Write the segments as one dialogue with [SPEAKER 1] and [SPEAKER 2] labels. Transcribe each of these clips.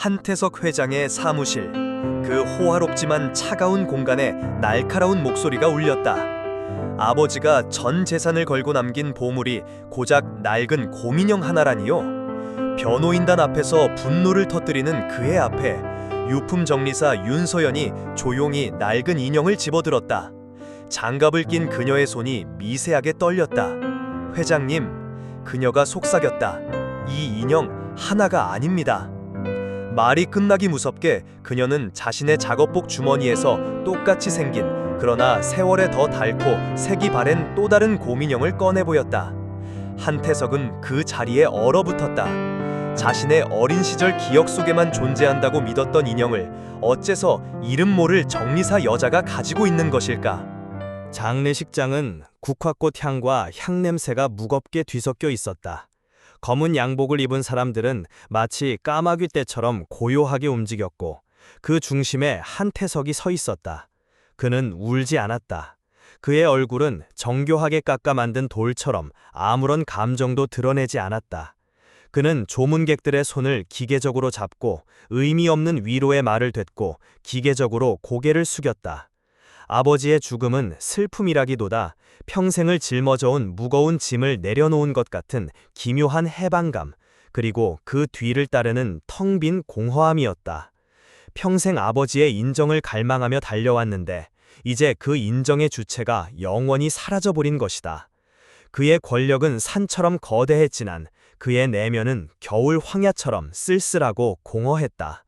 [SPEAKER 1] 한태석 회장의 사무실. 그 호화롭지만 차가운 공간에 날카로운 목소리가 울렸다. 아버지가 전 재산을 걸고 남긴 보물이 고작 낡은 곰인형 하나라니요. 변호인단 앞에서 분노를 터뜨리는 그의 앞에 유품 정리사 윤서연이 조용히 낡은 인형을 집어들었다. 장갑을 낀 그녀의 손이 미세하게 떨렸다. 회장님, 그녀가 속삭였다. 이 인형 하나가 아닙니다. 말이 끝나기 무섭게 그녀는 자신의 작업복 주머니에서 똑같이 생긴, 그러나 세월에 더 닳고 색이 바랜 또 다른 곰인형을 꺼내 보였다. 한태석은 그 자리에 얼어붙었다. 자신의 어린 시절 기억 속에만 존재한다고 믿었던 인형을 어째서 이름 모를 정리사 여자가 가지고 있는 것일까?
[SPEAKER 2] 장례식장은 국화꽃 향과 향냄새가 무겁게 뒤섞여 있었다. 검은 양복을 입은 사람들은 마치 까마귀 떼처럼 고요하게 움직였고 그 중심에 한태석이 서 있었다. 그는 울지 않았다. 그의 얼굴은 정교하게 깎아 만든 돌처럼 아무런 감정도 드러내지 않았다. 그는 조문객들의 손을 기계적으로 잡고 의미 없는 위로의 말을 뱉고 기계적으로 고개를 숙였다. 아버지의 죽음은 슬픔이라기보다 평생을 짊어져온 무거운 짐을 내려놓은 것 같은 기묘한 해방감, 그리고 그 뒤를 따르는 텅 빈 공허함이었다. 평생 아버지의 인정을 갈망하며 달려왔는데 이제 그 인정의 주체가 영원히 사라져버린 것이다. 그의 권력은 산처럼 거대했지만 그의 내면은 겨울 황야처럼 쓸쓸하고 공허했다.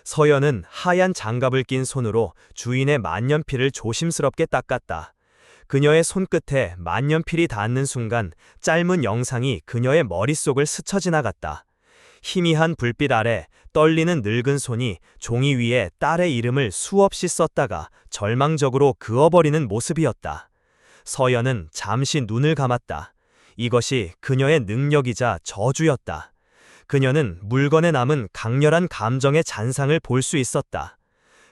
[SPEAKER 2] 서연은 하얀 장갑을 낀 손으로 주인의 만년필을 조심스럽게 닦았다. 그녀의 손끝에 만년필이 닿는 순간 짧은 영상이 그녀의 머릿속을 스쳐 지나갔다. 희미한 불빛 아래 떨리는 늙은 손이 종이 위에 딸의 이름을 수없이 썼다가 절망적으로 그어버리는 모습이었다. 서연은 잠시 눈을 감았다. 이것이 그녀의 능력이자 저주였다. 그녀는 물건에 남은 강렬한 감정의 잔상을 볼 수 있었다.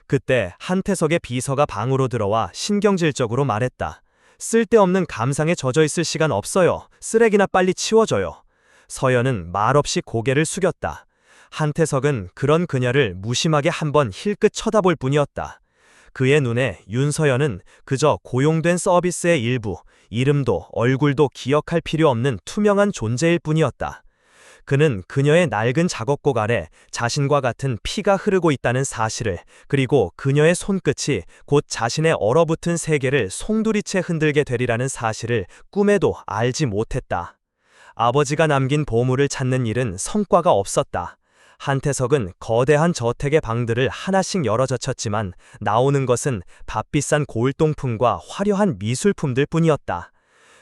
[SPEAKER 2] 그때 한태석의 비서가 방으로 들어와 신경질적으로 말했다. 쓸데없는 감상에 젖어 있을 시간 없어요. 쓰레기나 빨리 치워줘요. 서연은 말없이 고개를 숙였다. 한태석은 그런 그녀를 무심하게 한번 힐끗 쳐다볼 뿐이었다. 그의 눈에 윤서연은 그저 고용된 서비스의 일부, 이름도 얼굴도 기억할 필요 없는 투명한 존재일 뿐이었다. 그는 그녀의 낡은 작업복 아래 자신과 같은 피가 흐르고 있다는 사실을, 그리고 그녀의 손끝이 곧 자신의 얼어붙은 세계를 송두리째 흔들게 되리라는 사실을 꿈에도 알지 못했다. 아버지가 남긴 보물을 찾는 일은 성과가 없었다. 한태석은 거대한 저택의 방들을 하나씩 열어젖혔지만 나오는 것은 값비싼 골동품과 화려한 미술품들 뿐이었다.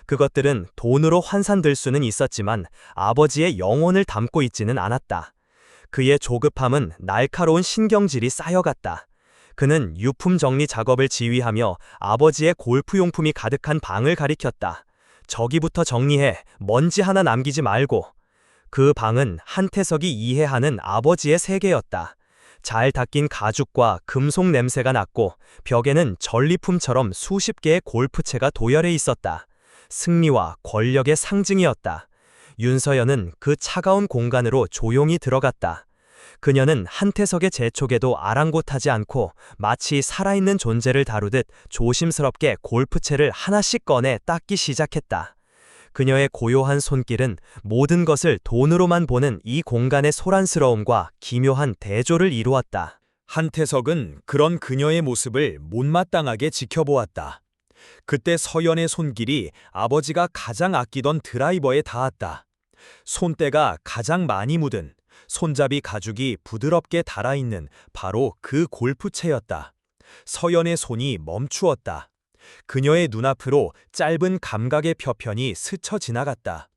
[SPEAKER 2] 그것들은 돈으로 환산될 수는 있었지만 아버지의 영혼을 담고 있지는 않았다. 그의 조급함은 날카로운 신경질이 쌓여갔다. 그는 유품 정리 작업을 지휘하며 아버지의 골프용품이 가득한 방을 가리켰다. 저기부터 정리해. 먼지 하나 남기지 말고. 그 방은 한태석이 이해하는 아버지의 세계였다. 잘 닦인 가죽과 금속 냄새가 났고 벽에는 전리품처럼 수십 개의 골프채가 도열해 있었다. 승리와 권력의 상징이었다. 윤서연은 그 차가운 공간으로 조용히 들어갔다. 그녀는 한태석의 재촉에도 아랑곳하지 않고 마치 살아있는 존재를 다루듯 조심스럽게 골프채를 하나씩 꺼내 닦기 시작했다. 그녀의 고요한 손길은 모든 것을 돈으로만 보는 이 공간의 소란스러움과 기묘한 대조를 이루었다.
[SPEAKER 1] 한태석은 그런 그녀의 모습을 못마땅하게 지켜보았다. 그때 서연의 손길이 아버지가 가장 아끼던 드라이버에 닿았다. 손때가 가장 많이 묻은, 손잡이 가죽이 부드럽게 달아있는 바로 그 골프채였다. 서연의 손이 멈추었다. 그녀의 눈앞으로 짧은 감각의 표편이 스쳐 지나갔다.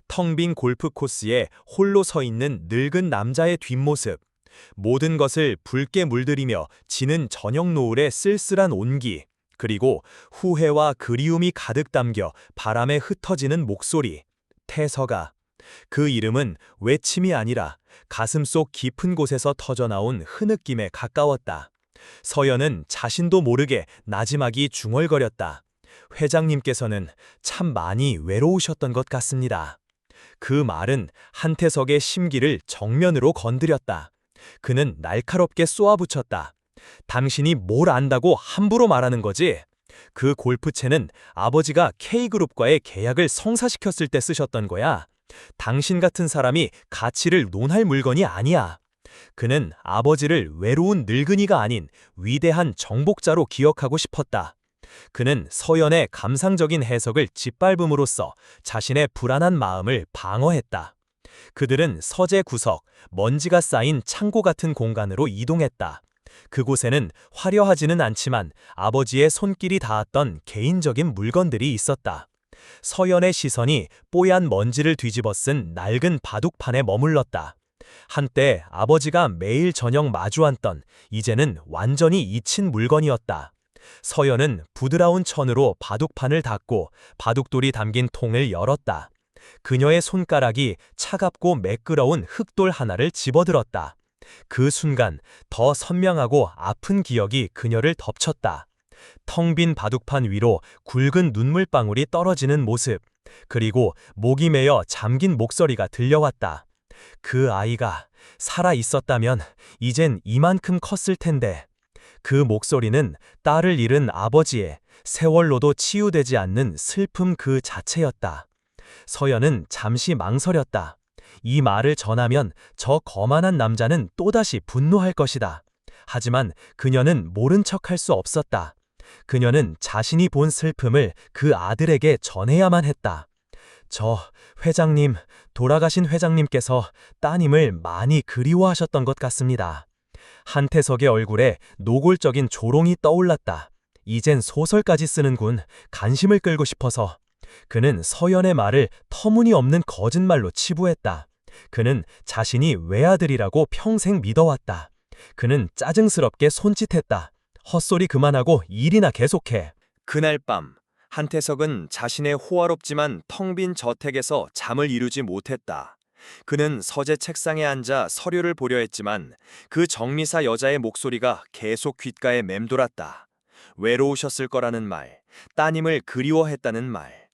[SPEAKER 1] 텅 빈 골프 코스에 홀로 서 있는 늙은 남자의 뒷모습. 모든 것을 붉게 물들이며 지는 저녁 노을의 쓸쓸한 온기. 그리고 후회와 그리움이 가득 담겨 바람에 흩어지는 목소리. 태석아. 그 이름은 외침이 아니라 가슴속 깊은 곳에서 터져나온 흐느낌에 가까웠다. 서연은 자신도 모르게 나지막이 중얼거렸다. 회장님께서는 참 많이 외로우셨던 것 같습니다. 그 말은 한태석의 심기를 정면으로 건드렸다. 그는 날카롭게 쏘아붙였다. 당신이 뭘 안다고 함부로 말하는 거지? 그 골프채는 아버지가 K그룹과의 계약을 성사시켰을 때 쓰셨던 거야. 당신 같은 사람이 가치를 논할 물건이 아니야. 그는 아버지를 외로운 늙은이가 아닌 위대한 정복자로 기억하고 싶었다. 그는 서연의 감상적인 해석을 짓밟음으로써 자신의 불안한 마음을 방어했다. 그들은 서재 구석, 먼지가 쌓인 창고 같은 공간으로 이동했다. 그곳에는 화려하지는 않지만 아버지의 손길이 닿았던 개인적인 물건들이 있었다. 서연의 시선이 뽀얀 먼지를 뒤집어 쓴 낡은 바둑판에 머물렀다. 한때 아버지가 매일 저녁 마주 앉던 이제는 완전히 잊힌 물건이었다. 서연은 부드러운 천으로 바둑판을 닫고 바둑돌이 담긴 통을 열었다. 그녀의 손가락이 차갑고 매끄러운 흙돌 하나를 집어들었다. 그 순간 더 선명하고 아픈 기억이 그녀를 덮쳤다. 텅 빈 바둑판 위로 굵은 눈물방울이 떨어지는 모습, 그리고 목이 메어 잠긴 목소리가 들려왔다. 그 아이가 살아 있었다면 이젠 이만큼 컸을 텐데. 그 목소리는 딸을 잃은 아버지의 세월로도 치유되지 않는 슬픔 그 자체였다. 서연은 잠시 망설였다. 이 말을 전하면 저 거만한 남자는 또다시 분노할 것이다. 하지만 그녀는 모른 척할 수 없었다. 그녀는 자신이 본 슬픔을 그 아들에게 전해야만 했다. 회장님, 돌아가신 회장님께서 따님을 많이 그리워하셨던 것 같습니다. 한태석의 얼굴에 노골적인 조롱이 떠올랐다. 이젠 소설까지 쓰는군. 관심을 끌고 싶어서. 그는 서연의 말을 터무니없는 거짓말로 치부했다. 그는 자신이 외아들이라고 평생 믿어왔다. 그는 짜증스럽게 손짓했다. 헛소리 그만하고 일이나 계속해.
[SPEAKER 2] 그날 밤 한태석은 자신의 호화롭지만 텅 빈 저택에서 잠을 이루지 못했다. 그는 서재 책상에 앉아 서류를 보려 했지만 그 정리사 여자의 목소리가 계속 귓가에 맴돌았다. 외로우셨을 거라는 말, 따님을 그리워했다는 말.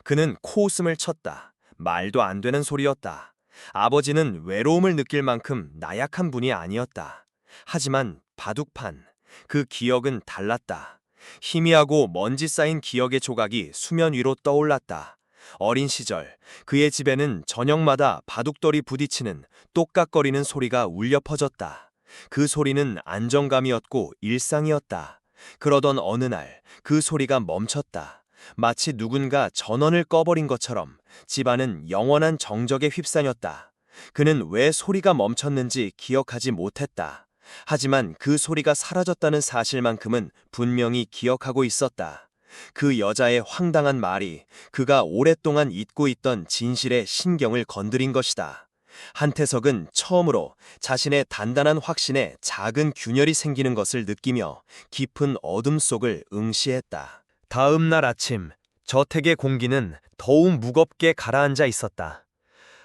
[SPEAKER 2] 그는 코웃음을 쳤다. 말도 안 되는 소리였다. 아버지는 외로움을 느낄 만큼 나약한 분이 아니었다. 하지만 바둑판, 그 기억은 달랐다. 희미하고 먼지 쌓인 기억의 조각이 수면 위로 떠올랐다. 어린 시절 그의 집에는 저녁마다 바둑돌이 부딪히는 똑깍거리는 소리가 울려 퍼졌다. 그 소리는 안정감이었고 일상이었다. 그러던 어느 날 그 소리가 멈췄다. 마치 누군가 전원을 꺼버린 것처럼 집안은 영원한 정적에 휩싸였다. 그는 왜 소리가 멈췄는지 기억하지 못했다. 하지만 그 소리가 사라졌다는 사실만큼은 분명히 기억하고 있었다. 그 여자의 황당한 말이 그가 오랫동안 잊고 있던 진실의 신경을 건드린 것이다. 한태석은 처음으로 자신의 단단한 확신에 작은 균열이 생기는 것을 느끼며 깊은 어둠 속을 응시했다. 다음 날 아침, 저택의 공기는 더욱 무겁게 가라앉아 있었다.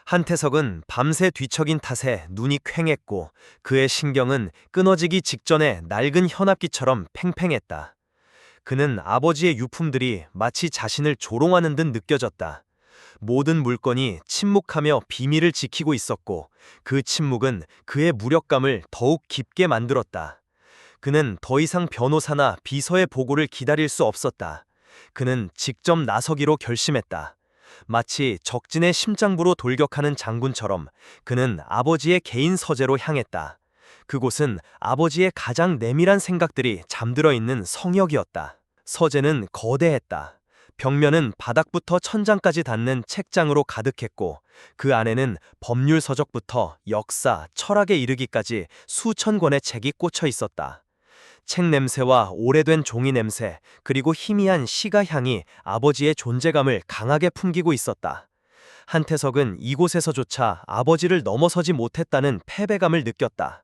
[SPEAKER 2] 한태석은 밤새 뒤척인 탓에 눈이 퀭했고 그의 신경은 끊어지기 직전에 낡은 현압기처럼 팽팽했다. 그는 아버지의 유품들이 마치 자신을 조롱하는 듯 느껴졌다. 모든 물건이 침묵하며 비밀을 지키고 있었고 그 침묵은 그의 무력감을 더욱 깊게 만들었다. 그는 더 이상 변호사나 비서의 보고를 기다릴 수 없었다. 그는 직접 나서기로 결심했다. 마치 적진의 심장부로 돌격하는 장군처럼 그는 아버지의 개인 서재로 향했다. 그곳은 아버지의 가장 내밀한 생각들이 잠들어 있는 성역이었다. 서재는 거대했다. 벽면은 바닥부터 천장까지 닿는 책장으로 가득했고 그 안에는 법률 서적부터 역사, 철학에 이르기까지 수천 권의 책이 꽂혀 있었다. 책 냄새와 오래된 종이 냄새, 그리고 희미한 시가 향이 아버지의 존재감을 강하게 풍기고 있었다. 한태석은 이곳에서조차 아버지를 넘어서지 못했다는 패배감을 느꼈다.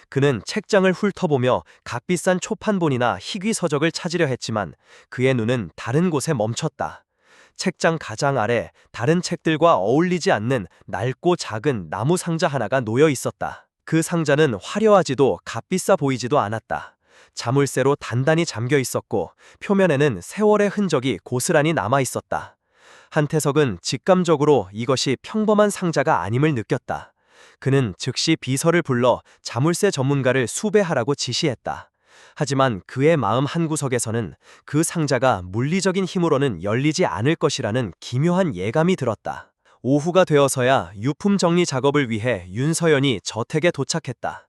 [SPEAKER 2] 그는 책장을 훑어보며 값비싼 초판본이나 희귀 서적을 찾으려 했지만 그의 눈은 다른 곳에 멈췄다. 책장 가장 아래 다른 책들과 어울리지 않는 낡고 작은 나무 상자 하나가 놓여 있었다. 그 상자는 화려하지도 값비싸 보이지도 않았다. 자물쇠로 단단히 잠겨 있었고 표면에는 세월의 흔적이 고스란히 남아 있었다. 한태석은 직감적으로 이것이 평범한 상자가 아님을 느꼈다. 그는 즉시 비서를 불러 자물쇠 전문가를 수배하라고 지시했다. 하지만 그의 마음 한구석에서는 그 상자가 물리적인 힘으로는 열리지 않을 것이라는 기묘한 예감이 들었다. 오후가 되어서야 유품 정리 작업을 위해 윤서연이 저택에 도착했다.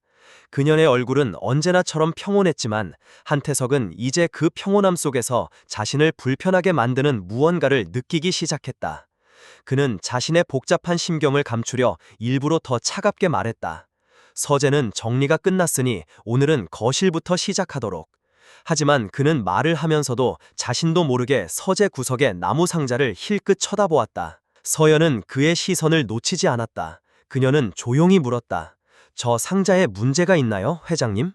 [SPEAKER 2] 그녀의 얼굴은 언제나처럼 평온했지만 한태석은 이제 그 평온함 속에서 자신을 불편하게 만드는 무언가를 느끼기 시작했다. 그는 자신의 복잡한 심경을 감추려 일부러 더 차갑게 말했다. 서재는 정리가 끝났으니 오늘은 거실부터 시작하도록. 하지만 그는 말을 하면서도 자신도 모르게 서재 구석의 나무 상자를 힐끗 쳐다보았다. 서연은 그의 시선을 놓치지 않았다. 그녀는 조용히 물었다. 저 상자에 문제가 있나요, 회장님?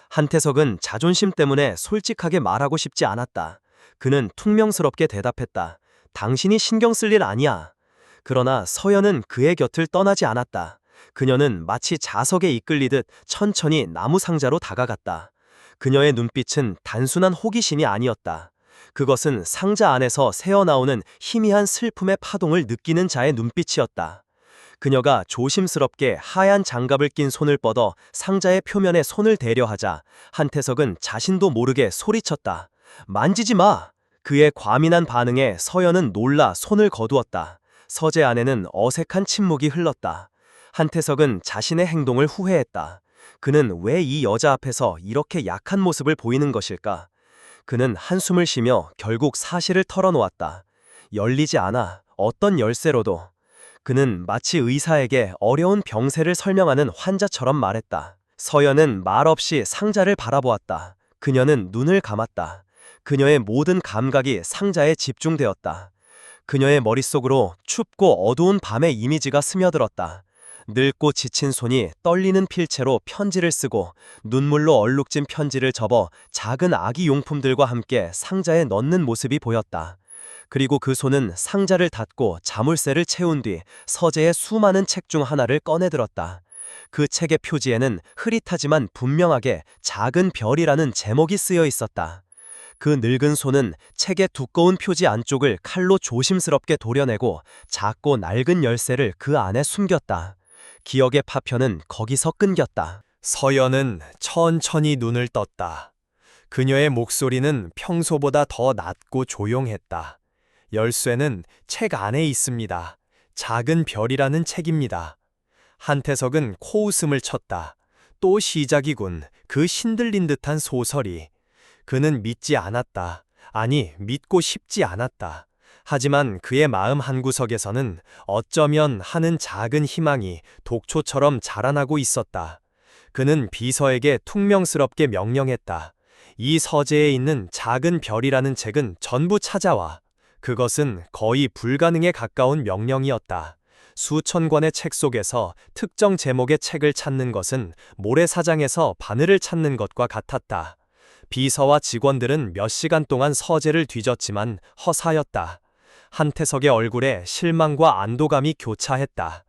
[SPEAKER 2] 한태석은 자존심 때문에 솔직하게 말하고 싶지 않았다. 그는 퉁명스럽게 대답했다. 당신이 신경 쓸 일 아니야. 그러나 서연은 그의 곁을 떠나지 않았다. 그녀는 마치 자석에 이끌리듯 천천히 나무 상자로 다가갔다. 그녀의 눈빛은 단순한 호기심이 아니었다. 그것은 상자 안에서 새어나오는 희미한 슬픔의 파동을 느끼는 자의 눈빛이었다. 그녀가 조심스럽게 하얀 장갑을 낀 손을 뻗어 상자의 표면에 손을 대려 하자 한태석은 자신도 모르게 소리쳤다. 만지지 마! 그의 과민한 반응에 서연은 놀라 손을 거두었다. 서재 안에는 어색한 침묵이 흘렀다. 한태석은 자신의 행동을 후회했다. 그는 왜 이 여자 앞에서 이렇게 약한 모습을 보이는 것일까? 그는 한숨을 쉬며 결국 사실을 털어놓았다. 열리지 않아. 어떤 열쇠로도. 그는 마치 의사에게 어려운 병세를 설명하는 환자처럼 말했다. 서연은 말없이 상자를 바라보았다. 그녀는 눈을 감았다. 그녀의 모든 감각이 상자에 집중되었다. 그녀의 머릿속으로 춥고 어두운 밤의 이미지가 스며들었다. 늙고 지친 손이 떨리는 필체로 편지를 쓰고 눈물로 얼룩진 편지를 접어 작은 아기 용품들과 함께 상자에 넣는 모습이 보였다. 그리고 그 손은 상자를 닫고 자물쇠를 채운 뒤 서재의 수많은 책 중 하나를 꺼내들었다. 그 책의 표지에는 흐릿하지만 분명하게 작은 별이라는 제목이 쓰여 있었다. 그 늙은 손은 책의 두꺼운 표지 안쪽을 칼로 조심스럽게 도려내고 작고 낡은 열쇠를 그 안에 숨겼다. 기억의 파편은 거기서 끊겼다. 서연은 천천히 눈을 떴다. 그녀의 목소리는 평소보다 더 낮고 조용했다. 열쇠는 책 안에 있습니다. 작은 별이라는 책입니다. 한태석은 코웃음을 쳤다. 또 시작이군. 그 신들린 듯한 소설이. 그는 믿지 않았다. 아니, 믿고 싶지 않았다. 하지만 그의 마음 한구석에서는 어쩌면 하는 작은 희망이 독초처럼 자라나고 있었다. 그는 비서에게 퉁명스럽게 명령했다. 이 서재에 있는 작은 별이라는 책은 전부 찾아와. 그것은 거의 불가능에 가까운 명령이었다. 수천 권의 책 속에서 특정 제목의 책을 찾는 것은 모래사장에서 바늘을 찾는 것과 같았다. 비서와 직원들은 몇 시간 동안 서재를 뒤졌지만 허사였다. 한태석의 얼굴에 실망과 안도감이 교차했다.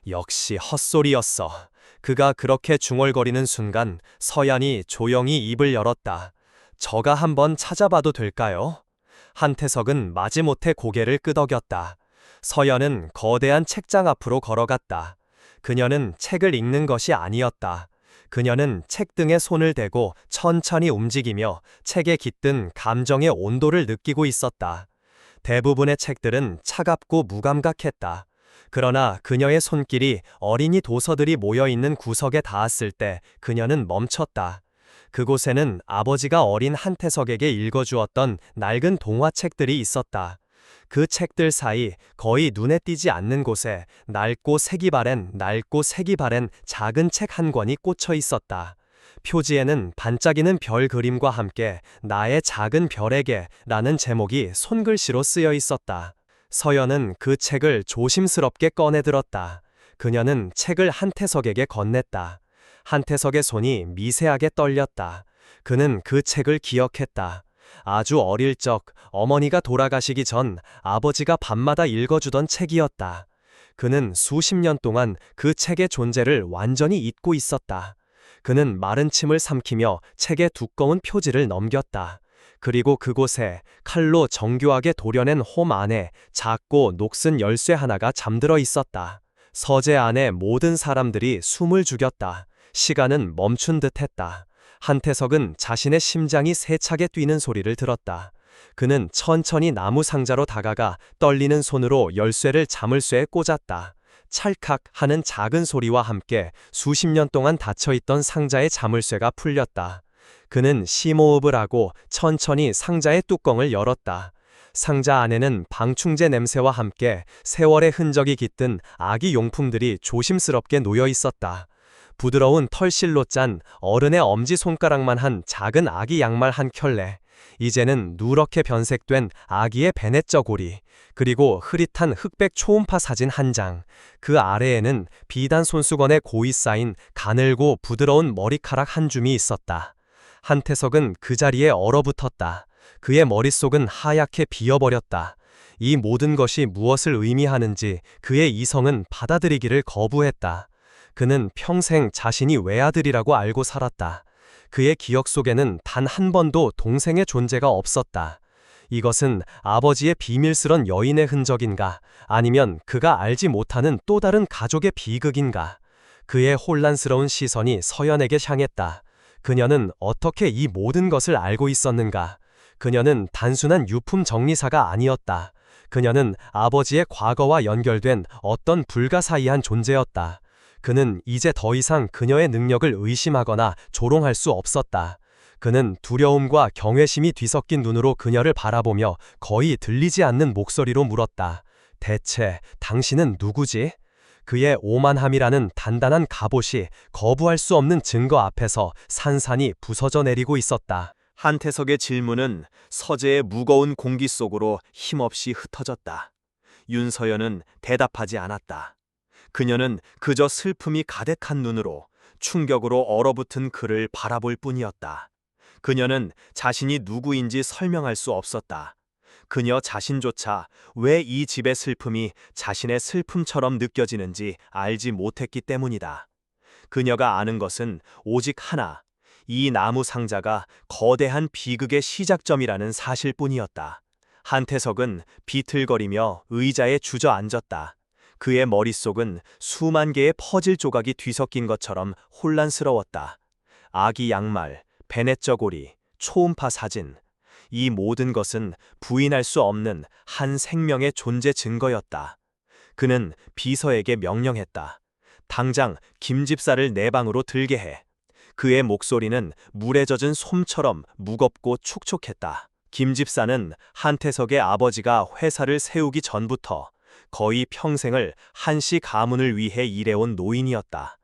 [SPEAKER 2] 역시 헛소리였어. 그가 그렇게 중얼거리는 순간 서연이 조용히 입을 열었다. 저가 한번 찾아봐도 될까요? 한태석은 마지못해 고개를 끄덕였다. 서연은 거대한 책장 앞으로 걸어갔다. 그녀는 책을 읽는 것이 아니었다. 그녀는 책 등에 손을 대고 천천히 움직이며 책에 깃든 감정의 온도를 느끼고 있었다. 대부분의 책들은 차갑고 무감각했다. 그러나 그녀의 손길이 어린이 도서들이 모여있는 구석에 닿았을 때 그녀는 멈췄다. 그곳에는 아버지가 어린 한태석에게 읽어주었던 낡은 동화책들이 있었다. 그 책들 사이 거의 눈에 띄지 않는 곳에 낡고 색이 바랜 작은 책 한 권이 꽂혀 있었다. 표지에는 반짝이는 별 그림과 함께 나의 작은 별에게 라는 제목이 손글씨로 쓰여 있었다. 서연은 그 책을 조심스럽게 꺼내들었다. 그녀는 책을 한태석에게 건넸다. 한태석의 손이 미세하게 떨렸다. 그는 그 책을 기억했다. 아주 어릴 적 어머니가 돌아가시기 전 아버지가 밤마다 읽어주던 책이었다. 그는 수십 년 동안 그 책의 존재를 완전히 잊고 있었다. 그는 마른 침을 삼키며 책의 두꺼운 표지를 넘겼다. 그리고 그곳에 칼로 정교하게 도려낸 홈 안에 작고 녹슨 열쇠 하나가 잠들어 있었다. 서재 안에 모든 사람들이 숨을 죽였다. 시간은 멈춘 듯 했다. 한태석은 자신의 심장이 세차게 뛰는 소리를 들었다. 그는 천천히 나무 상자로 다가가 떨리는 손으로 열쇠를 자물쇠에 꽂았다. 찰칵 하는 작은 소리와 함께 수십 년 동안 닫혀있던 상자의 자물쇠가 풀렸다. 그는 심호흡을 하고 천천히 상자의 뚜껑을 열었다. 상자 안에는 방충제 냄새와 함께 세월의 흔적이 깃든 아기 용품들이 조심스럽게 놓여 있었다. 부드러운 털실로 짠 어른의 엄지손가락만 한 작은 아기 양말 한 켤레, 이제는 누렇게 변색된 아기의 베넷 저고리, 그리고 흐릿한 흑백 초음파 사진 한 장, 그 아래에는 비단 손수건에 고이 쌓인 가늘고 부드러운 머리카락 한 줌이 있었다. 한태석은 그 자리에 얼어붙었다. 그의 머릿속은 하얗게 비어버렸다. 이 모든 것이 무엇을 의미하는지 그의 이성은 받아들이기를 거부했다. 그는 평생 자신이 외아들이라고 알고 살았다. 그의 기억 속에는 단 한 번도 동생의 존재가 없었다. 이것은 아버지의 비밀스런 여인의 흔적인가? 아니면 그가 알지 못하는 또 다른 가족의 비극인가? 그의 혼란스러운 시선이 서연에게 향했다. 그녀는 어떻게 이 모든 것을 알고 있었는가? 그녀는 단순한 유품 정리사가 아니었다. 그녀는 아버지의 과거와 연결된 어떤 불가사의한 존재였다. 그는 이제 더 이상 그녀의 능력을 의심하거나 조롱할 수 없었다. 그는 두려움과 경외심이 뒤섞인 눈으로 그녀를 바라보며 거의 들리지 않는 목소리로 물었다. 대체 당신은 누구지? 그의 오만함이라는 단단한 갑옷이 거부할 수 없는 증거 앞에서 산산이 부서져 내리고 있었다. 한태석의 질문은 서재의 무거운 공기 속으로 힘없이 흩어졌다. 윤서연은 대답하지 않았다. 그녀는 그저 슬픔이 가득한 눈으로 충격으로 얼어붙은 그를 바라볼 뿐이었다. 그녀는 자신이 누구인지 설명할 수 없었다. 그녀 자신조차 왜 이 집의 슬픔이 자신의 슬픔처럼 느껴지는지 알지 못했기 때문이다. 그녀가 아는 것은 오직 하나, 이 나무 상자가 거대한 비극의 시작점이라는 사실뿐이었다. 한태석은 비틀거리며 의자에 주저앉았다. 그의 머릿속은 수만 개의 퍼즐 조각이 뒤섞인 것처럼 혼란스러웠다. 아기 양말, 베넷 저고리, 초음파 사진, 이 모든 것은 부인할 수 없는 한 생명의 존재 증거였다. 그는 비서에게 명령했다. 당장 김 집사를 내 방으로 들게 해. 그의 목소리는 물에 젖은 솜처럼 무겁고 촉촉했다. 김 집사는 한태석의 아버지가 회사를 세우기 전부터 거의 평생을 한시 가문을 위해 일해온 노인이었다.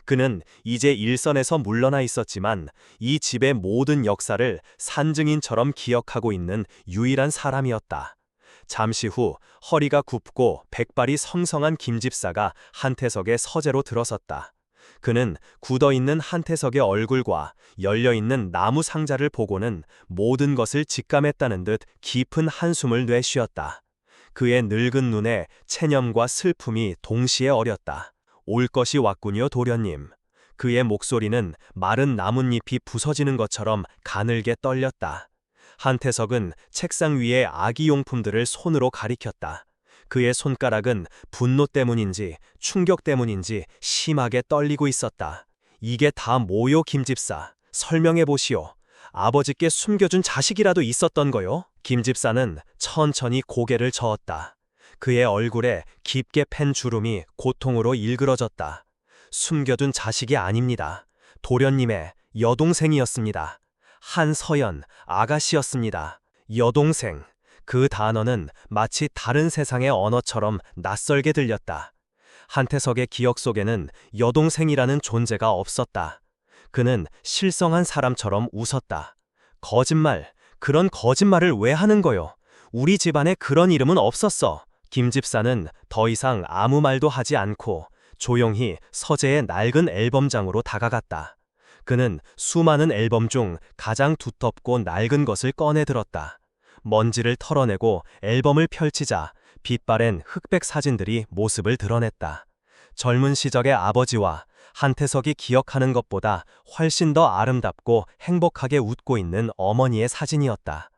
[SPEAKER 2] 그는 이제 일선에서 물러나 있었지만 이 집의 모든 역사를 산증인처럼 기억하고 있는 유일한 사람이었다. 잠시 후 허리가 굽고 백발이 성성한 김 집사가 한태석의 서재로 들어섰다. 그는 굳어있는 한태석의 얼굴과 열려있는 나무 상자를 보고는 모든 것을 직감했다는 듯 깊은 한숨을 내쉬었다. 그의 늙은 눈에 체념과 슬픔이 동시에 어렸다. 올 것이 왔군요, 도련님. 그의 목소리는 마른 나뭇잎이 부서지는 것처럼 가늘게 떨렸다. 한태석은 책상 위에 아기 용품들을 손으로 가리켰다. 그의 손가락은 분노 때문인지 충격 때문인지 심하게 떨리고 있었다. 이게 다 뭐요, 김집사? 설명해 보시오. 아버지께 숨겨준 자식이라도 있었던 거요? 김집사는 천천히 고개를 저었다. 그의 얼굴에 깊게 팬 주름이 고통으로 일그러졌다. 숨겨둔 자식이 아닙니다. 도련님의 여동생이었습니다. 한서연 아가씨였습니다. 여동생. 그 단어는 마치 다른 세상의 언어처럼 낯설게 들렸다. 한태석의 기억 속에는 여동생이라는 존재가 없었다. 그는 실성한 사람처럼 웃었다. 거짓말, 그런 거짓말을 왜 하는 거요? 우리 집안에 그런 이름은 없었어. 김 집사는 더 이상 아무 말도 하지 않고 조용히 서재의 낡은 앨범장으로 다가갔다. 그는 수많은 앨범 중 가장 두텁고 낡은 것을 꺼내 들었다. 먼지를 털어내고 앨범을 펼치자 빛바랜 흑백 사진들이 모습을 드러냈다. 젊은 시절의 아버지와 한태석이 기억하는 것보다 훨씬 더 아름답고 행복하게 웃고 있는 어머니의 사진이었다.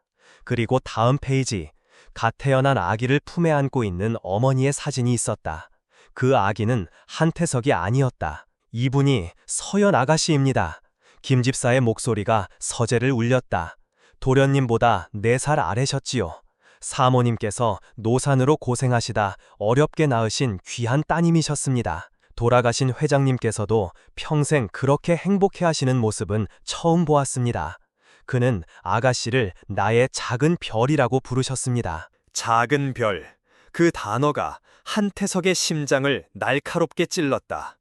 [SPEAKER 2] 그리고 다음 페이지, 갓 태어난 아기를 품에 안고 있는 어머니의 사진이 있었다. 그 아기는 한태석이 아니었다. 이분이 서연 아가씨입니다. 김 집사의 목소리가 서재를 울렸다. 도련님보다 4살 아래셨지요. 사모님께서 노산으로 고생하시다 어렵게 낳으신 귀한 따님이셨습니다. 돌아가신 회장님께서도 평생 그렇게 행복해 하시는 모습은 처음 보았습니다. 그는 아가씨를 나의 작은 별이라고 부르셨습니다.
[SPEAKER 3] 작은 별, 그 단어가 한태석의 심장을 날카롭게 찔렀다.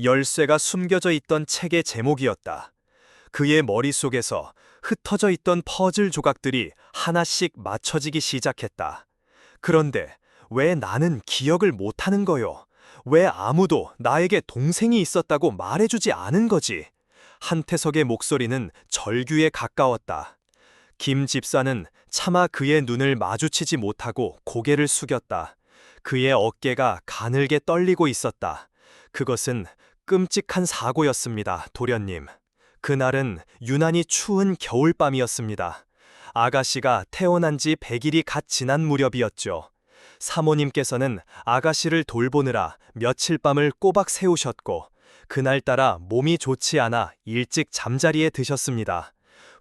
[SPEAKER 3] 열쇠가 숨겨져 있던 책의 제목이었다. 그의 머릿속에서 흩어져 있던 퍼즐 조각들이 하나씩 맞춰지기 시작했다. 그런데 왜 나는 기억을 못하는 거요? 왜 아무도 나에게 동생이 있었다고 말해주지 않은 거지? 한태석의 목소리는 절규에 가까웠다. 김 집사는 차마 그의 눈을 마주치지 못하고 고개를 숙였다. 그의 어깨가 가늘게 떨리고 있었다. 그것은 끔찍한 사고였습니다, 도련님. 그날은 유난히 추운 겨울밤이었습니다. 아가씨가 태어난 지 100일이 갓 지난 무렵이었죠. 사모님께서는 아가씨를 돌보느라 며칠 밤을 꼬박 새우셨고 그날따라 몸이 좋지 않아 일찍 잠자리에 드셨습니다.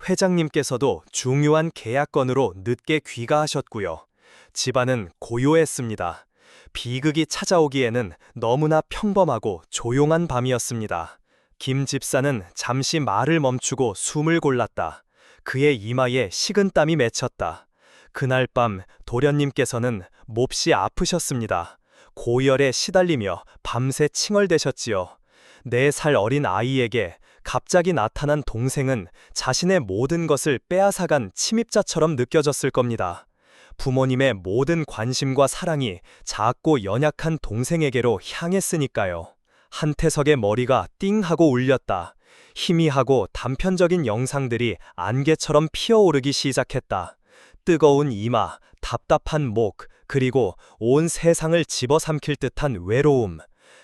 [SPEAKER 3] 회장님께서도 중요한 계약건으로 늦게 귀가하셨고요. 집안은 고요했습니다. 비극이 찾아오기에는 너무나 평범하고 조용한 밤이었습니다. 김 집사는 잠시 말을 멈추고 숨을 골랐다. 그의 이마에 식은땀이 맺혔다. 그날 밤 도련님께서는 몹시 아프셨습니다. 고열에 시달리며 밤새 칭얼대셨지요. 4살 어린 아이에게 갑자기 나타난 동생은 자신의 모든 것을 빼앗아간 침입자처럼 느껴졌을 겁니다. 부모님의 모든 관심과 사랑이 작고 연약한 동생에게로 향했으니까요. 한태석의 머리가 띵 하고 울렸다. 희미하고 단편적인 영상들이 안개처럼 피어오르기 시작했다. 뜨거운 이마, 답답한 목, 그리고 온 세상을 집어삼킬 듯한 외로움.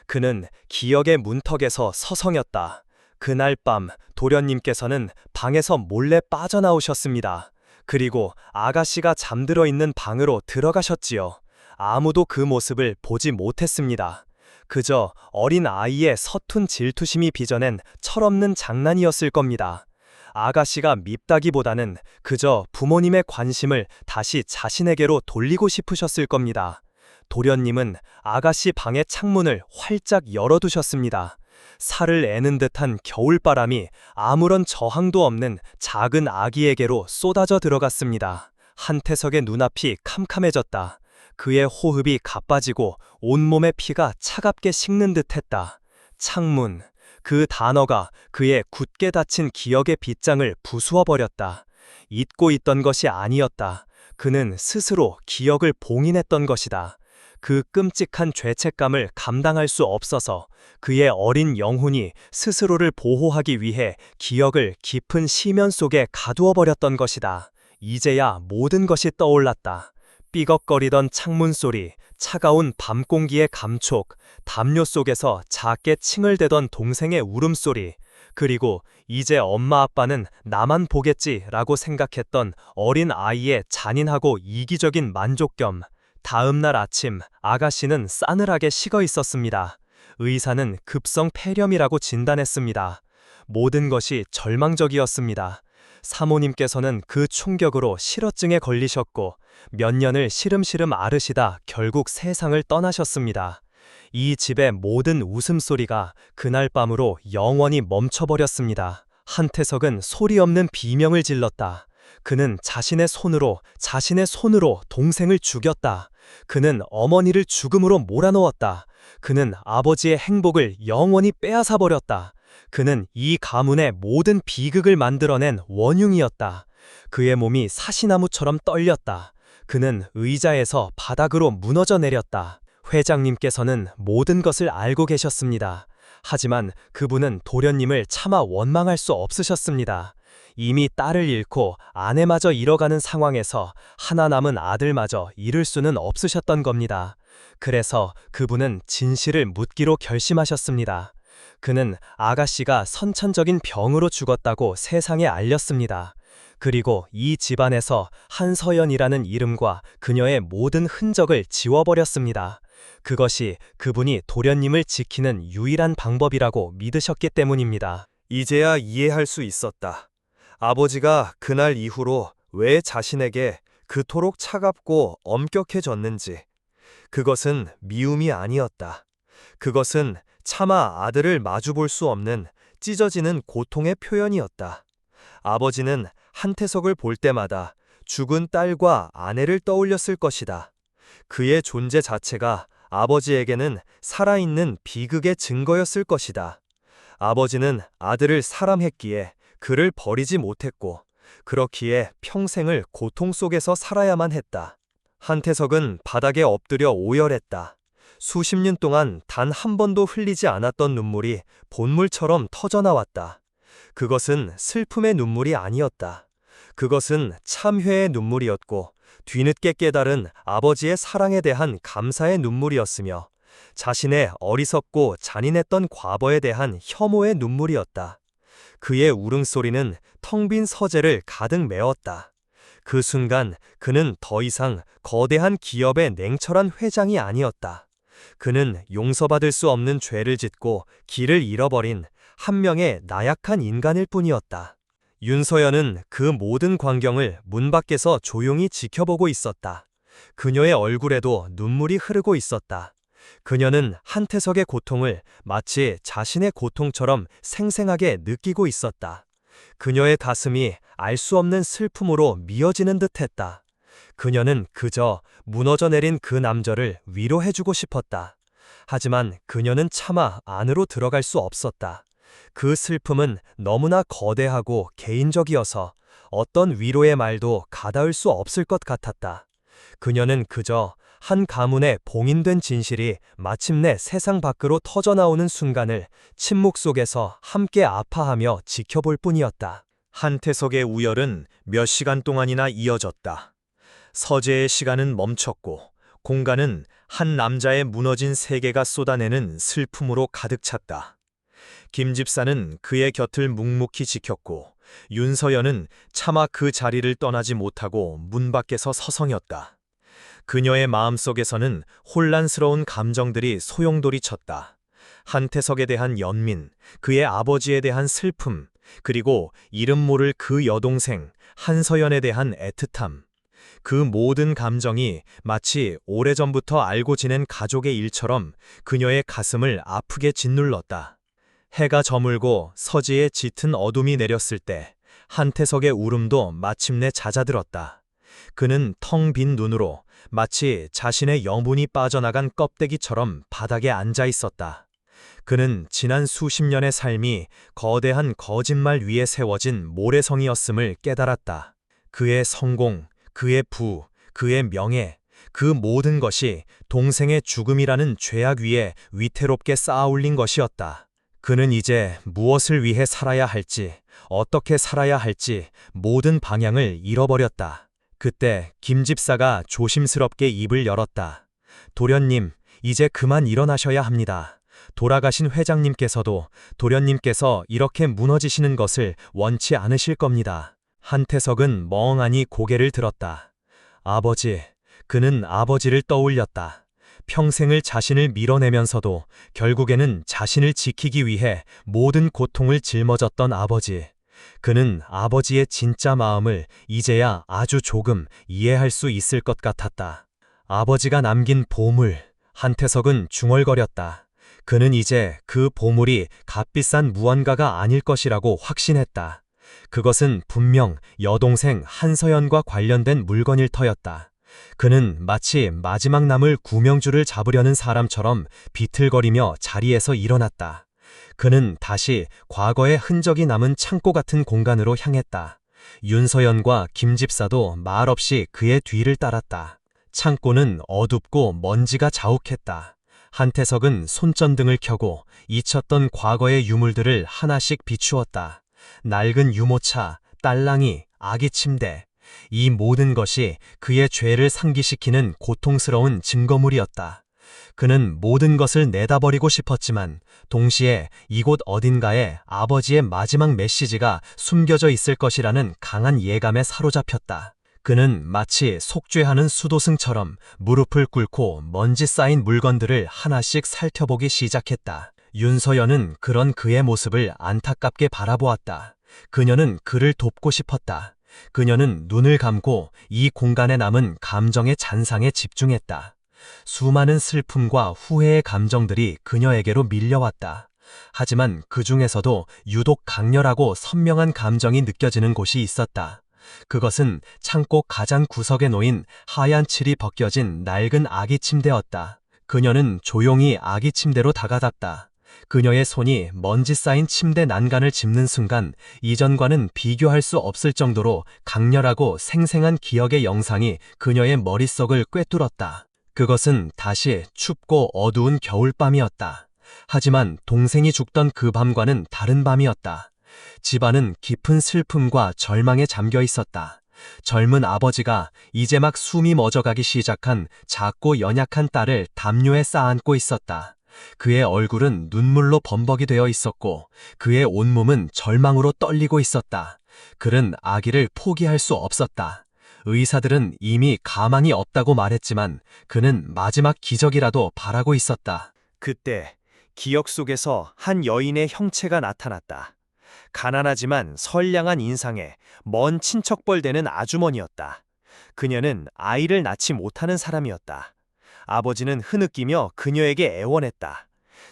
[SPEAKER 3] 그는 기억의 문턱에서 서성였다. 그날 밤 도련님께서는 방에서 몰래 빠져나오셨습니다. 그리고 아가씨가 잠들어 있는 방으로 들어가셨지요. 아무도 그 모습을 보지 못했습니다. 그저 어린 아이의 서툰 질투심이 빚어낸 철없는 장난이었을 겁니다. 아가씨가 밉다기보다는 그저 부모님의 관심을 다시 자신에게로 돌리고 싶으셨을 겁니다. 도련님은 아가씨 방의 창문을 활짝 열어두셨습니다. 살을 애는 듯한 겨울바람이 아무런 저항도 없는 작은 아기에게로 쏟아져 들어갔습니다. 한태석의 눈앞이 캄캄해졌다. 그의 호흡이 가빠지고 온몸의 피가 차갑게 식는 듯했다. 창문, 그 단어가 그의 굳게 닫힌 기억의 빗장을 부수어 버렸다. 잊고 있던 것이 아니었다. 그는 스스로 기억을 봉인했던 것이다. 그 끔찍한 죄책감을 감당할 수 없어서 그의 어린 영혼이 스스로를 보호하기 위해 기억을 깊은 시면 속에 가두어 버렸던 것이다. 이제야 모든 것이 떠올랐다. 삐걱거리던 창문 소리, 차가운 밤 공기의 감촉, 담요 속에서 작게 칭얼대던 동생의 울음소리, 그리고 이제 엄마 아빠는 나만 보겠지라고 생각했던 어린 아이의 잔인하고 이기적인 만족감. 다음 날 아침 아가씨는 싸늘하게 식어 있었습니다. 의사는 급성 폐렴이라고 진단했습니다. 모든 것이 절망적이었습니다. 사모님께서는 그 충격으로 실어증에 걸리셨고 몇 년을 시름시름 앓으시다 결국 세상을 떠나셨습니다. 이 집의 모든 웃음소리가 그날 밤으로 영원히 멈춰버렸습니다. 한태석은 소리 없는 비명을 질렀다. 그는 자신의 손으로 동생을 죽였다. 그는 어머니를 죽음으로 몰아넣었다. 그는 아버지의 행복을 영원히 빼앗아버렸다. 그는 이 가문의 모든 비극을 만들어낸 원흉이었다. 그의 몸이 사시나무처럼 떨렸다. 그는 의자에서 바닥으로 무너져 내렸다. 회장님께서는 모든 것을 알고 계셨습니다. 하지만 그분은 도련님을 차마 원망할 수 없으셨습니다. 이미 딸을 잃고 아내마저 잃어가는 상황에서 하나 남은 아들마저 잃을 수는 없으셨던 겁니다. 그래서 그분은 진실을 묻기로 결심하셨습니다. 그는 아가씨가 선천적인 병으로 죽었다고 세상에 알렸습니다. 그리고 이 집안에서 한서연이라는 이름과 그녀의 모든 흔적을 지워버렸습니다.
[SPEAKER 2] 그것이 그분이 도련님을 지키는 유일한 방법이라고 믿으셨기 때문입니다.
[SPEAKER 3] 이제야 이해할 수 있었다. 아버지가 그날 이후로 왜 자신에게 그토록 차갑고 엄격해졌는지. 그것은 미움이 아니었다. 그것은 차마 아들을 마주볼 수 없는 찢어지는 고통의 표현이었다. 아버지는 한태석을 볼 때마다 죽은 딸과 아내를 떠올렸을 것이다. 그의 존재 자체가 아버지에게는 살아있는 비극의 증거였을 것이다. 아버지는 아들을 사랑했기에 그를 버리지 못했고, 그렇기에 평생을 고통 속에서 살아야만 했다. 한태석은 바닥에 엎드려 오열했다. 수십 년 동안 단 한 번도 흘리지 않았던 눈물이 본물처럼 터져나왔다. 그것은 슬픔의 눈물이 아니었다. 그것은 참회의 눈물이었고, 뒤늦게 깨달은 아버지의 사랑에 대한 감사의 눈물이었으며, 자신의 어리석고 잔인했던 과거에 대한 혐오의 눈물이었다. 그의 울음소리는 텅 빈 서재를 가득 메웠다. 그 순간 그는 더 이상 거대한 기업의 냉철한 회장이 아니었다. 그는 용서받을 수 없는 죄를 짓고 길을 잃어버린 한 명의 나약한 인간일 뿐이었다. 윤서연은 그 모든 광경을 문 밖에서 조용히 지켜보고 있었다. 그녀의 얼굴에도 눈물이 흐르고 있었다. 그녀는 한태석의 고통을 마치 자신의 고통처럼 생생하게 느끼고 있었다. 그녀의 가슴이 알 수 없는 슬픔으로 미어지는 듯했다. 그녀는 그저 무너져 내린 그 남자를 위로해주고 싶었다. 하지만 그녀는 차마 안으로 들어갈 수 없었다. 그 슬픔은 너무나 거대하고 개인적이어서 어떤 위로의 말도 가닿을 수 없을 것 같았다. 그녀는 그저 한 가문의 봉인된 진실이 마침내 세상 밖으로 터져나오는 순간을 침묵 속에서 함께 아파하며 지켜볼 뿐이었다. 한태석의 우열은 몇 시간 동안이나 이어졌다. 서재의 시간은 멈췄고, 공간은 한 남자의 무너진 세계가 쏟아내는 슬픔으로 가득 찼다. 김 집사는 그의 곁을 묵묵히 지켰고, 윤서연은 차마 그 자리를 떠나지 못하고 문 밖에서 서성였다. 그녀의 마음속에서는 혼란스러운 감정들이 소용돌이 쳤다. 한태석에 대한 연민, 그의 아버지에 대한 슬픔, 그리고 이름 모를 그 여동생 한서연에 대한 애틋함. 그 모든 감정이 마치 오래전부터 알고 지낸 가족의 일처럼 그녀의 가슴을 아프게 짓눌렀다. 해가 저물고 서지에 짙은 어둠이 내렸을 때 한태석의 울음도 마침내 잦아들었다. 그는 텅 빈 눈으로 마치 자신의 영혼이 빠져나간 껍데기처럼 바닥에 앉아 있었다. 그는 지난 수십 년의 삶이 거대한 거짓말 위에 세워진 모래성이었음을 깨달았다. 그의 성공, 그의 부, 그의 명예, 그 모든 것이 동생의 죽음이라는 죄악 위에 위태롭게 쌓아올린 것이었다. 그는 이제 무엇을 위해 살아야 할지, 어떻게 살아야 할지 모든 방향을 잃어버렸다. 그때 김 집사가 조심스럽게 입을 열었다. 도련님, 이제 그만 일어나셔야 합니다. 돌아가신 회장님께서도 도련님께서 이렇게 무너지시는 것을 원치 않으실 겁니다. 한태석은 멍하니 고개를 들었다. 아버지, 그는 아버지를 떠올렸다. 평생을 자신을 밀어내면서도 결국에는 자신을 지키기 위해 모든 고통을 짊어졌던 아버지. 그는 아버지의 진짜 마음을 이제야 아주 조금 이해할 수 있을 것 같았다. 아버지가 남긴 보물, 한태석은 중얼거렸다. 그는 이제 그 보물이 값비싼 무언가가 아닐 것이라고 확신했다. 그것은 분명 여동생 한서연과 관련된 물건일 터였다. 그는 마치 마지막 남을 구명줄을 잡으려는 사람처럼 비틀거리며 자리에서 일어났다. 그는 다시 과거의 흔적이 남은 창고 같은 공간으로 향했다. 윤서연과 김 집사도 말없이 그의 뒤를 따랐다. 창고는 어둡고 먼지가 자욱했다. 한태석은 손전등을 켜고 잊혔던 과거의 유물들을 하나씩 비추었다. 낡은 유모차, 딸랑이, 아기 침대, 이 모든 것이 그의 죄를 상기시키는 고통스러운 증거물이었다. 그는 모든 것을 내다버리고 싶었지만 동시에 이곳 어딘가에 아버지의 마지막 메시지가 숨겨져 있을 것이라는 강한 예감에 사로잡혔다.
[SPEAKER 2] 그는 마치 속죄하는 수도승처럼 무릎을 꿇고 먼지 쌓인 물건들을 하나씩 살펴보기 시작했다. 윤서연은 그런 그의 모습을 안타깝게 바라보았다. 그녀는 그를 돕고 싶었다. 그녀는 눈을 감고 이 공간에 남은 감정의 잔상에 집중했다. 수많은 슬픔과 후회의 감정들이 그녀에게로 밀려왔다. 하지만 그 중에서도 유독 강렬하고 선명한 감정이 느껴지는 곳이 있었다. 그것은 창고 가장 구석에 놓인 하얀 칠이 벗겨진 낡은 아기 침대였다. 그녀는 조용히 아기 침대로 다가갔다. 그녀의 손이 먼지 쌓인 침대 난간을 짚는 순간 이전과는 비교할 수 없을 정도로 강렬하고 생생한 기억의 영상이 그녀의 머릿속을 꿰뚫었다. 그것은 다시 춥고 어두운 겨울밤이었다. 하지만 동생이 죽던 그 밤과는 다른 밤이었다. 집안은 깊은 슬픔과 절망에 잠겨 있었다. 젊은 아버지가 이제 막 숨이 멎어가기 시작한 작고 연약한 딸을 담요에 쌓아안고 있었다. 그의 얼굴은 눈물로 범벅이 되어 있었고 그의 온몸은 절망으로 떨리고 있었다. 그는 아기를 포기할 수 없었다. 의사들은 이미 가망이 없다고 말했지만 그는 마지막 기적이라도 바라고 있었다.
[SPEAKER 3] 그때 기억 속에서 한 여인의 형체가 나타났다. 가난하지만 선량한 인상에 먼 친척뻘 되는 아주머니였다. 그녀는 아이를 낳지 못하는 사람이었다. 아버지는 흐느끼며 그녀에게 애원했다.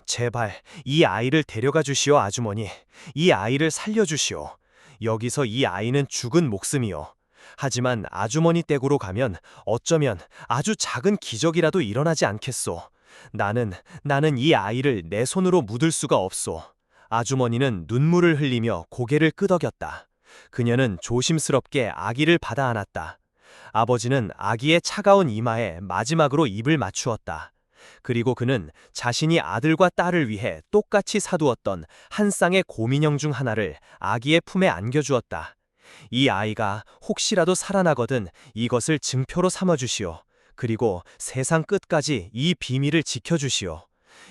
[SPEAKER 3] 제발 이 아이를 데려가 주시오, 아주머니. 이 아이를 살려주시오. 여기서 이 아이는 죽은 목숨이요. 하지만 아주머니 댁으로 가면 어쩌면 아주 작은 기적이라도 일어나지 않겠소. 나는 이 아이를 내 손으로 묻을 수가 없소. 아주머니는 눈물을 흘리며 고개를 끄덕였다. 그녀는 조심스럽게 아기를 받아 안았다. 아버지는 아기의 차가운 이마에 마지막으로 입을 맞추었다. 그리고 그는 자신이 아들과 딸을 위해 똑같이 사두었던 한 쌍의 곰인형 중 하나를 아기의 품에 안겨주었다. 이 아이가 혹시라도 살아나거든 이것을 증표로 삼아주시오. 그리고 세상 끝까지 이 비밀을 지켜주시오.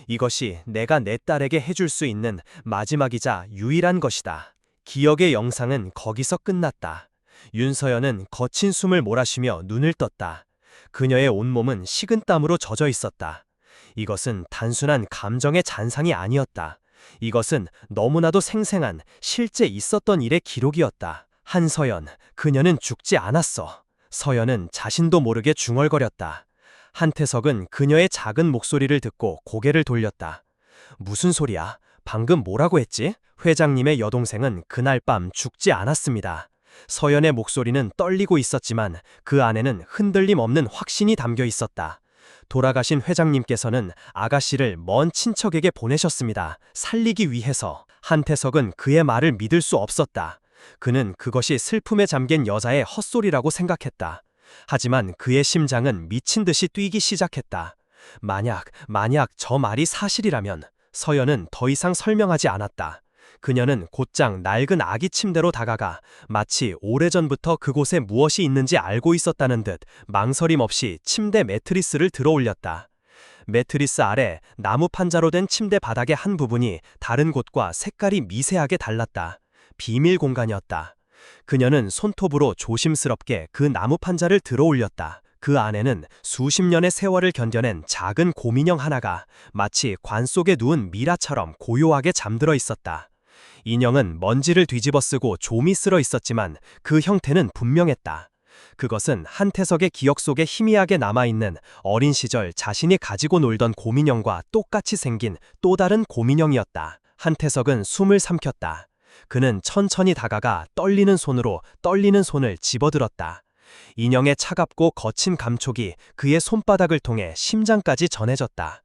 [SPEAKER 3] 이것이 내가 내 딸에게 해줄 수 있는 마지막이자 유일한 것이다. 기억의 영상은 거기서 끝났다. 윤서연은 거친 숨을 몰아쉬며 눈을 떴다. 그녀의 온몸은 식은땀으로 젖어 있었다. 이것은 단순한 감정의 잔상이 아니었다. 이것은 너무나도 생생한 실제 있었던 일의 기록이었다. 한서연, 그녀는 죽지 않았어. 서연은 자신도 모르게 중얼거렸다. 한태석은 그녀의 작은 목소리를 듣고 고개를 돌렸다. 무슨 소리야? 방금 뭐라고 했지? 회장님의 여동생은 그날 밤 죽지 않았습니다. 서연의 목소리는 떨리고 있었지만 그 안에는 흔들림 없는 확신이 담겨 있었다. 돌아가신 회장님께서는 아가씨를 먼 친척에게 보내셨습니다. 살리기 위해서. 한태석은 그의 말을 믿을 수 없었다. 그는 그것이 슬픔에 잠긴 여자의 헛소리라고 생각했다. 하지만 그의 심장은 미친 듯이 뛰기 시작했다. 만약 저 말이 사실이라면. 서연은 더 이상 설명하지 않았다. 그녀는 곧장 낡은 아기 침대로 다가가 마치 오래전부터 그곳에 무엇이 있는지 알고 있었다는 듯 망설임 없이 침대 매트리스를 들어 올렸다. 매트리스 아래 나무 판자로 된 침대 바닥의 한 부분이 다른 곳과 색깔이 미세하게 달랐다. 비밀 공간이었다. 그녀는 손톱으로 조심스럽게 그 나무 판자를 들어 올렸다. 그 안에는 수십 년의 세월을 견뎌낸 작은 곰인형 하나가 마치 관 속에 누운 미라처럼 고요하게 잠들어 있었다. 인형은 먼지를 뒤집어 쓰고 좀이 쓸어 있었지만 그 형태는 분명했다. 그것은 한태석의 기억 속에 희미하게 남아있는 어린 시절 자신이 가지고 놀던 곰인형과 똑같이 생긴 또 다른 곰인형이었다. 한태석은 숨을 삼켰다. 그는 천천히 다가가 떨리는 손을 집어들었다. 인형의 차갑고 거친 감촉이 그의 손바닥을 통해 심장까지 전해졌다.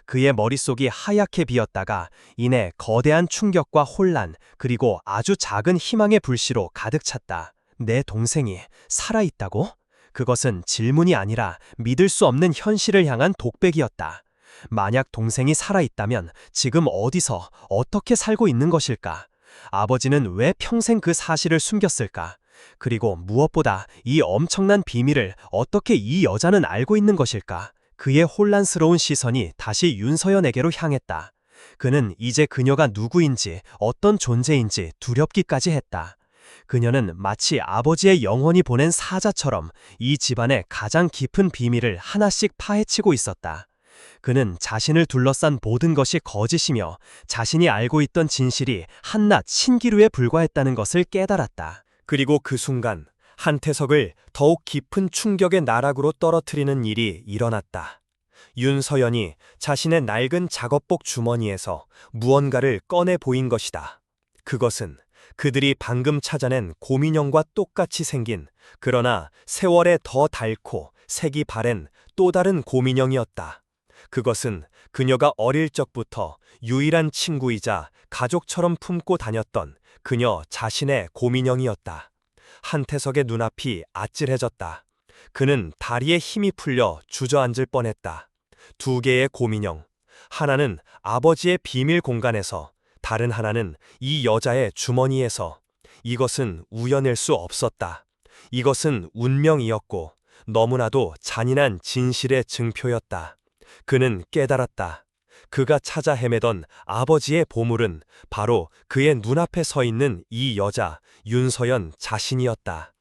[SPEAKER 3] 그의 머릿속이 하얗게 비었다가 이내 거대한 충격과 혼란 그리고 아주 작은 희망의 불씨로 가득 찼다. 내 동생이 살아있다고? 그것은 질문이 아니라 믿을 수 없는 현실을 향한 독백이었다. 만약 동생이 살아있다면 지금 어디서 어떻게 살고 있는 것일까? 아버지는 왜 평생 그 사실을 숨겼을까? 그리고 무엇보다 이 엄청난 비밀을 어떻게 이 여자는 알고 있는 것일까? 그의 혼란스러운 시선이 다시 윤서연에게로 향했다. 그는 이제 그녀가 누구인지 어떤 존재인지 두렵기까지 했다.
[SPEAKER 2] 그녀는 마치 아버지의 영혼이 보낸 사자처럼 이 집안의 가장 깊은 비밀을 하나씩 파헤치고 있었다. 그는 자신을 둘러싼 모든 것이 거짓이며 자신이 알고 있던 진실이 한낱 신기루에 불과했다는 것을 깨달았다.
[SPEAKER 3] 그리고 그 순간 한태석을 더욱 깊은 충격의 나락으로 떨어뜨리는 일이 일어났다. 윤서연이 자신의 낡은 작업복 주머니에서 무언가를 꺼내 보인 것이다. 그것은 그들이 방금 찾아낸 곰인형과 똑같이 생긴, 그러나 세월에 더 닳고 색이 바랜 또 다른 곰인형이었다. 그것은 그녀가 어릴 적부터 유일한 친구이자 가족처럼 품고 다녔던 그녀 자신의 곰인형이었다. 한태석의 눈앞이 아찔해졌다. 그는 다리에 힘이 풀려 주저앉을 뻔했다. 두 개의 곰인형, 하나는 아버지의 비밀 공간에서, 다른 하나는 이 여자의 주머니에서. 이것은 우연일 수 없었다. 이것은 운명이었고 너무나도 잔인한 진실의 증표였다. 그는 깨달았다. 그가 찾아 헤매던 아버지의 보물은 바로 그의 눈앞에 서 있는 이 여자 윤서연 자신이었다.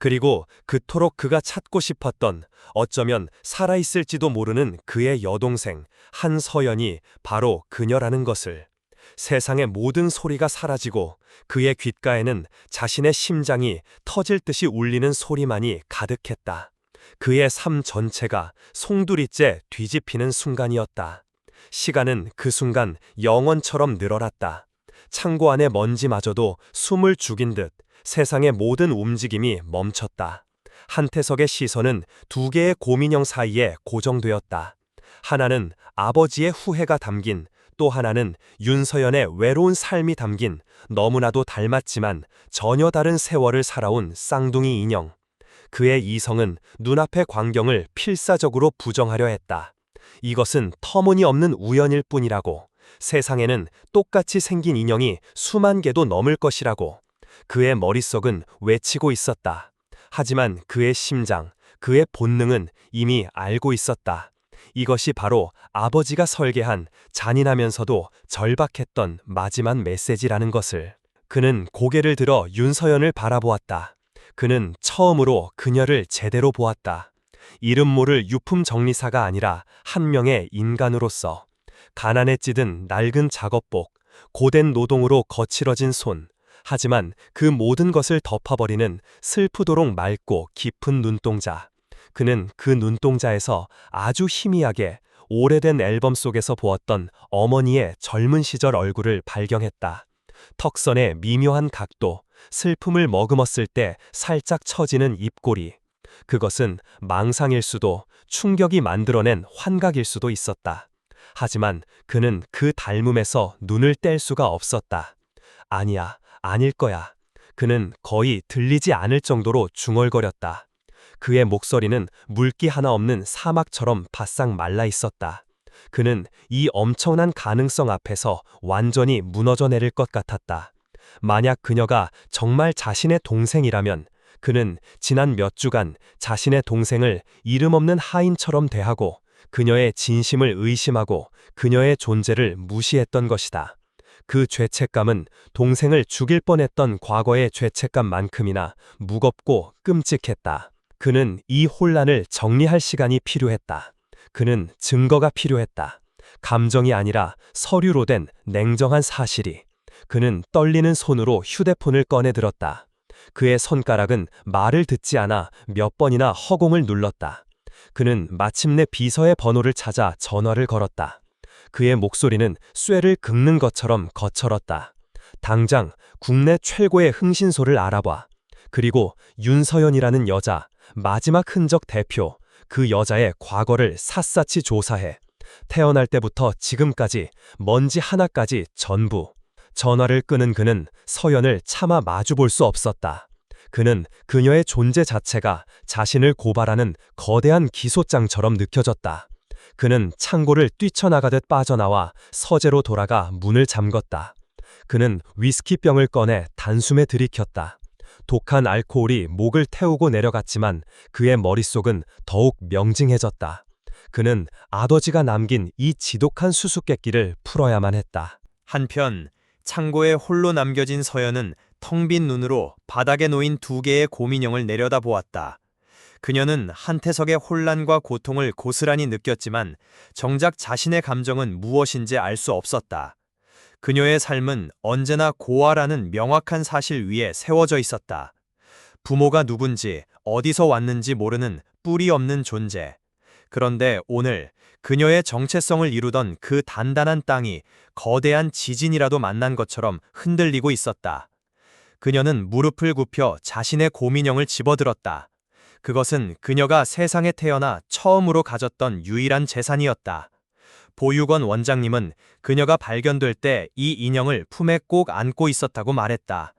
[SPEAKER 3] 그리고 그토록 그가 찾고 싶었던, 어쩌면 살아있을지도 모르는 그의 여동생 한서연이 바로 그녀라는 것을. 세상의 모든 소리가 사라지고 그의 귓가에는 자신의 심장이 터질 듯이 울리는 소리만이 가득했다. 그의 삶 전체가 송두리째 뒤집히는 순간이었다. 시간은 그 순간 영원처럼 늘어났다. 창고 안의 먼지마저도 숨을 죽인 듯 세상의 모든 움직임이 멈췄다. 한태석의 시선은 두 개의 곰인형 사이에 고정되었다. 하나는 아버지의 후회가 담긴, 또 하나는 윤서연의 외로운 삶이 담긴, 너무나도 닮았지만 전혀 다른 세월을 살아온 쌍둥이 인형. 그의 이성은 눈앞의 광경을 필사적으로 부정하려 했다. 이것은 터무니없는 우연일 뿐이라고, 세상에는 똑같이 생긴 인형이 수만 개도 넘을 것이라고. 그의 머릿속은 외치고 있었다. 하지만 그의 심장, 그의 본능은 이미 알고 있었다. 이것이 바로 아버지가 설계한 잔인하면서도 절박했던 마지막 메시지라는 것을. 그는 고개를 들어 윤서연을 바라보았다. 그는 처음으로 그녀를 제대로 보았다. 이름 모를 유품 정리사가 아니라 한 명의 인간으로서. 가난에 찌든 낡은 작업복, 고된 노동으로 거칠어진 손, 하지만 그 모든 것을 덮어버리는 슬프도록 맑고 깊은 눈동자. 그는 그 눈동자에서 아주 희미하게 오래된 앨범 속에서 보았던 어머니의 젊은 시절 얼굴을 발견했다. 턱선의 미묘한 각도, 슬픔을 머금었을 때 살짝 처지는 입꼬리. 그것은 망상일 수도, 충격이 만들어낸 환각일 수도 있었다. 하지만 그는 그 닮음에서 눈을 뗄 수가 없었다. 아니야, 아닐 거야. 그는 거의 들리지 않을 정도로 중얼거렸다. 그의 목소리는 물기 하나 없는 사막처럼 바싹 말라 있었다. 그는 이 엄청난 가능성 앞에서 완전히 무너져 내릴 것 같았다. 만약 그녀가 정말 자신의 동생이라면 그는 지난 몇 주간 자신의 동생을 이름 없는 하인처럼 대하고 그녀의 진심을 의심하고 그녀의 존재를 무시했던 것이다. 그 죄책감은 동생을 죽일 뻔했던 과거의 죄책감만큼이나 무겁고 끔찍했다. 그는 이 혼란을 정리할 시간이 필요했다. 그는 증거가 필요했다. 감정이 아니라 서류로 된 냉정한 사실이. 그는 떨리는 손으로 휴대폰을 꺼내 들었다. 그의 손가락은 말을 듣지 않아 몇 번이나 허공을 눌렀다. 그는 마침내 비서의 번호를 찾아 전화를 걸었다. 그의 목소리는 쇠를 긁는 것처럼 거칠었다. 당장 국내 최고의 흥신소를 알아봐. 그리고 윤서연이라는 여자, 마지막 흔적 대표, 그 여자의 과거를 샅샅이 조사해. 태어날 때부터 지금까지 먼지 하나까지 전부. 전화를 끄는 그는 서연을 차마 마주볼 수 없었다. 그는 그녀의 존재 자체가 자신을 고발하는 거대한 기소장처럼 느껴졌다. 그는 창고를 뛰쳐나가듯 빠져나와 서재로 돌아가 문을 잠궜다. 그는 위스키병을 꺼내 단숨에 들이켰다. 독한 알코올이 목을 태우고 내려갔지만 그의 머릿속은 더욱 명징해졌다. 그는 아버지가 남긴 이 지독한 수수께끼를 풀어야만 했다. 한편 창고에 홀로 남겨진 서연은
[SPEAKER 2] 텅 빈 눈으로 바닥에 놓인 2개의 곰인형을 내려다보았다. 그녀는 한태석의 혼란과 고통을 고스란히 느꼈지만 정작 자신의 감정은 무엇인지 알 수 없었다. 그녀의 삶은 언제나 고아라는 명확한 사실 위에 세워져 있었다. 부모가 누군지 어디서 왔는지 모르는 뿌리 없는 존재. 그런데 오늘 그녀의 정체성을 이루던 그 단단한 땅이 거대한 지진이라도 만난 것처럼 흔들리고 있었다. 그녀는 무릎을 굽혀 자신의 곰인형을 집어들었다. 그것은 그녀가 세상에 태어나 처음으로 가졌던 유일한 재산이었다. 보육원 원장님은 그녀가 발견될 때 이 인형을 품에 꼭 안고 있었다고 말했다.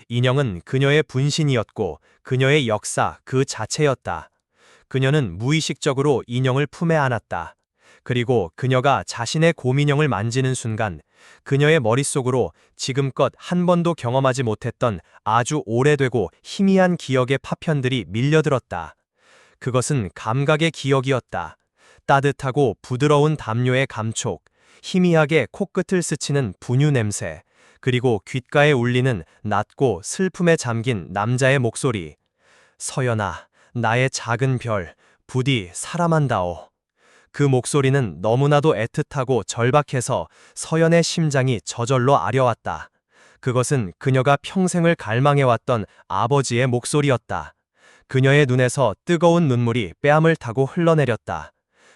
[SPEAKER 2] 인형은 그녀의 분신이었고 그녀의 역사 그 자체였다. 그녀는 무의식적으로 인형을 품에 안았다. 그리고 그녀가 자신의 곰인형을 만지는 순간 그녀의 머릿속으로 지금껏 한 번도 경험하지 못했던 아주 오래되고 희미한 기억의 파편들이 밀려들었다. 그것은 감각의 기억이었다. 따뜻하고 부드러운 담요의 감촉, 희미하게 코끝을 스치는 분유 냄새, 그리고 귓가에 울리는 낮고 슬픔에 잠긴 남자의 목소리. 서연아, 나의 작은 별, 부디 사람한다오. 그 목소리는 너무나도 애틋하고 절박해서 서연의 심장이 저절로 아려왔다. 그것은 그녀가 평생을 갈망해왔던 아버지의 목소리였다. 그녀의 눈에서 뜨거운 눈물이 뺨을 타고 흘러내렸다.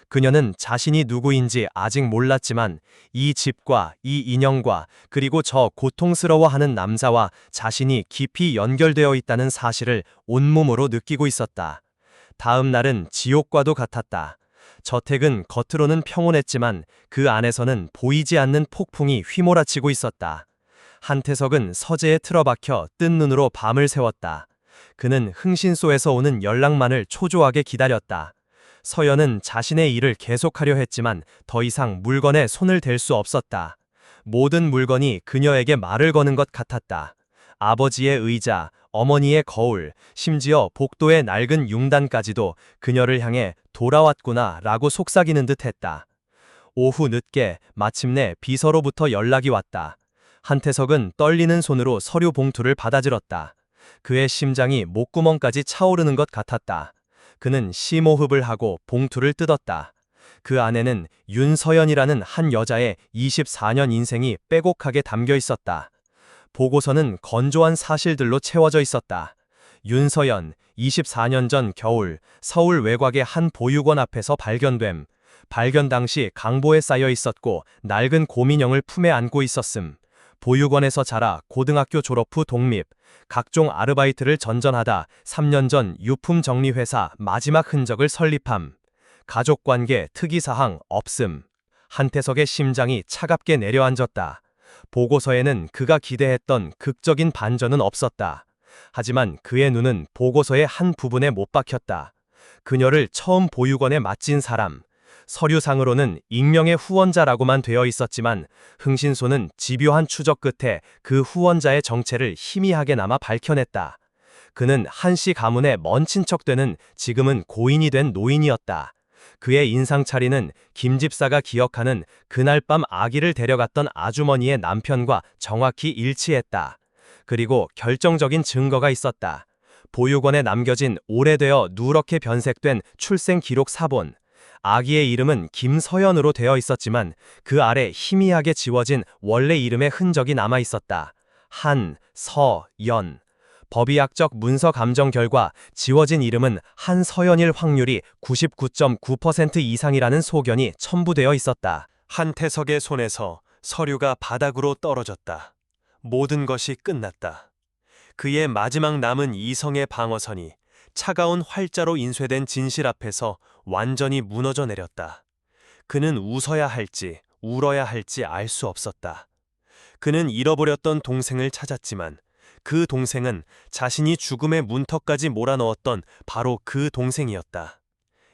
[SPEAKER 2] 그녀는 자신이 누구인지 아직 몰랐지만 이 집과 이 인형과 그리고 저 고통스러워하는 남자와 자신이 깊이 연결되어 있다는 사실을 온몸으로 느끼고 있었다. 다음 날은 지옥과도 같았다. 저택은 겉으로는 평온했지만 그 안에서는 보이지 않는 폭풍이 휘몰아치고 있었다. 한태석은 서재에 틀어박혀 뜬 눈으로 밤을 새웠다. 그는 흥신소에서 오는 연락만을 초조하게 기다렸다. 서연은 자신의 일을 계속하려 했지만 더 이상 물건에 손을 댈 수 없었다. 모든 물건이 그녀에게 말을 거는 것 같았다. 아버지의 의자, 어머니의 거울, 심지어 복도의 낡은 융단까지도 그녀를 향해 돌아왔구나 라고 속삭이는 듯 했다. 오후 늦게 마침내 비서로부터 연락이 왔다. 한태석은 떨리는 손으로 서류 봉투를 받아들었다. 그의 심장이 목구멍까지 차오르는 것 같았다. 그는 심호흡을 하고 봉투를 뜯었다. 그 안에는 윤서연이라는 한 여자의 24년 인생이 빼곡하게 담겨 있었다. 보고서는 건조한 사실들로 채워져 있었다. 윤서연, 24년 전 겨울 서울 외곽의 한 보육원 앞에서 발견됨. 발견 당시 강보에 쌓여 있었고 낡은 곰인형을 품에 안고 있었음. 보육원에서 자라 고등학교 졸업 후 독립, 각종 아르바이트를 전전하다 3년 전 유품정리회사 마지막 흔적을 설립함. 가족관계 특이사항 없음. 한태석의 심장이 차갑게 내려앉았다. 보고서에는 그가 기대했던 극적인 반전은 없었다. 하지만 그의 눈은 보고서의 한 부분에 못 박혔다. 그녀를 처음 보육원에 맡긴 사람. 서류상으로는 익명의 후원자라고만 되어 있었지만 흥신소는 집요한 추적 끝에 그 후원자의 정체를 희미하게나마 밝혀냈다. 그는 한씨 가문의 먼 친척되는 지금은 고인이 된 노인이었다. 그의 인상차리는 김 집사가 기억하는 그날 밤 아기를 데려갔던 아주머니의 남편과 정확히 일치했다. 그리고 결정적인 증거가 있었다. 보육원에 남겨진 오래되어 누렇게 변색된 출생 기록 사본. 아기의 이름은 김서연으로 되어 있었지만 그 아래 희미하게 지워진 원래 이름의 흔적이 남아 있었다. 한서연. 법의학적 문서 감정 결과 지워진 이름은 한서연일 확률이 99.9% 이상이라는 소견이 첨부되어 있었다.
[SPEAKER 3] 한태석의 손에서 서류가 바닥으로 떨어졌다. 모든 것이 끝났다. 그의 마지막 남은 이성의 방어선이 차가운 활자로 인쇄된 진실 앞에서 완전히 무너져 내렸다. 그는 웃어야 할지 울어야 할지 알 수 없었다. 그는 잃어버렸던 동생을 찾았지만 그 동생은 자신이 죽음의 문턱까지 몰아넣었던 바로 그 동생이었다.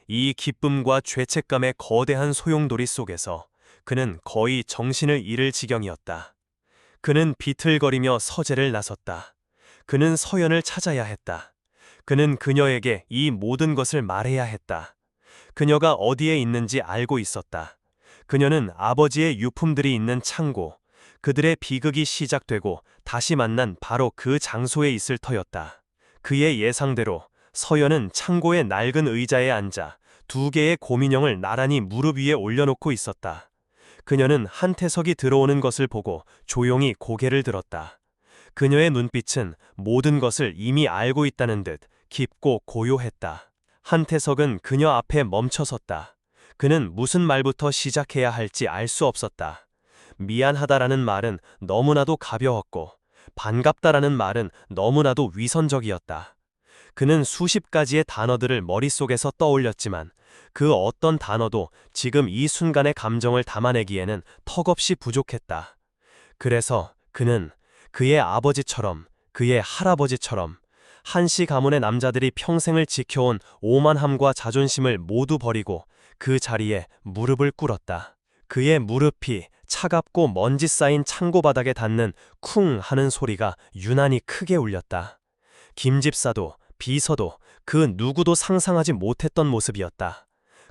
[SPEAKER 3] 이 기쁨과 죄책감의 거대한 소용돌이 속에서 그는 거의 정신을 잃을 지경이었다. 그는 비틀거리며 서재를 나섰다. 그는 서연을 찾아야 했다. 그는 그녀에게 이 모든 것을 말해야 했다. 그녀가 어디에 있는지 알고 있었다. 그녀는 아버지의 유품들이 있는 창고,
[SPEAKER 2] 그들의 비극이 시작되고 다시 만난 바로 그 장소에 있을 터였다. 그의 예상대로 서연은 창고의 낡은 의자에 앉아 두 개의 곰인형을 나란히 무릎 위에 올려놓고 있었다. 그녀는 한태석이 들어오는 것을 보고 조용히 고개를 들었다. 그녀의 눈빛은 모든 것을 이미 알고 있다는 듯 깊고 고요했다. 한태석은 그녀 앞에 멈춰섰다. 그는 무슨 말부터 시작해야 할지 알 수 없었다. 미안하다라는 말은 너무나도 가벼웠고 반갑다라는 말은 너무나도 위선적이었다. 그는 수십 가지의 단어들을 머릿속에서 떠올렸지만 그 어떤 단어도 지금 이 순간의 감정을 담아내기에는 턱없이 부족했다. 그래서 그는 그의 아버지처럼, 그의 할아버지처럼 한씨 가문의 남자들이 평생을 지켜온 오만함과 자존심을 모두 버리고 그 자리에 무릎을 꿇었다. 그의 무릎이 차갑고 먼지 쌓인 창고 바닥에 닿는 쿵 하는 소리가 유난히 크게 울렸다. 김집사도 비서도 그 누구도 상상하지 못했던 모습이었다.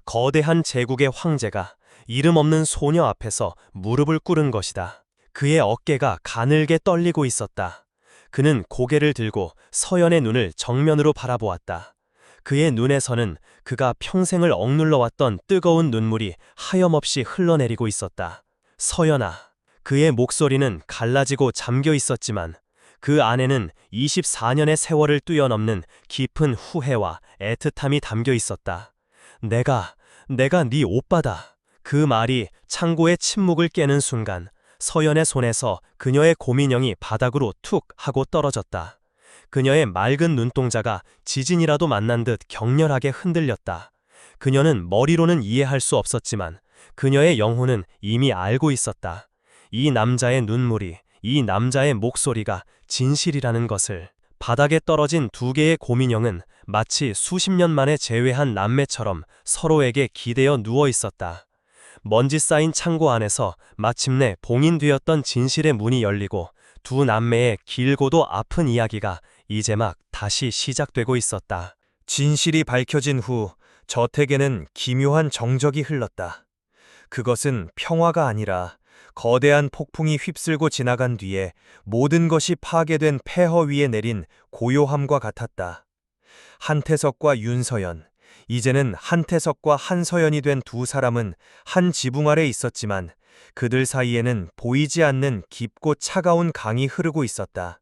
[SPEAKER 2] 거대한 제국의 황제가 이름 없는 소녀 앞에서 무릎을 꿇은 것이다. 그의 어깨가 가늘게 떨리고 있었다. 그는 고개를 들고 서연의 눈을 정면으로 바라보았다. 그의 눈에서는 그가 평생을 억눌러왔던 뜨거운 눈물이 하염없이 흘러내리고 있었다. 서연아. 그의 목소리는 갈라지고 잠겨 있었지만 그 안에는 24년의 세월을 뛰어넘는 깊은 후회와 애틋함이 담겨 있었다. 내가 네 오빠다. 그 말이 창고의 침묵을 깨는 순간 서연의 손에서 그녀의 곰인형이 바닥으로 툭 하고 떨어졌다. 그녀의 맑은 눈동자가 지진이라도 만난 듯 격렬하게 흔들렸다. 그녀는 머리로는 이해할 수 없었지만 그녀의 영혼은 이미 알고 있었다. 이 남자의 눈물이, 이 남자의 목소리가 진실이라는 것을. 바닥에 떨어진 두 개의 곰인형은 마치 수십 년 만에 재회한 남매처럼 서로에게 기대어 누워 있었다. 먼지 쌓인 창고 안에서 마침내 봉인되었던 진실의 문이 열리고 두 남매의 길고도 아픈 이야기가 이제 막 다시 시작되고 있었다.
[SPEAKER 3] 진실이 밝혀진 후 저택에는 기묘한 정적이 흘렀다. 그것은 평화가 아니라 거대한 폭풍이 휩쓸고 지나간 뒤에 모든 것이 파괴된 폐허 위에 내린 고요함과 같았다. 한태석과 윤서연, 이제는 한태석과 한서연이 된 두 사람은 한 지붕 아래 있었지만 그들 사이에는 보이지 않는 깊고 차가운 강이 흐르고 있었다.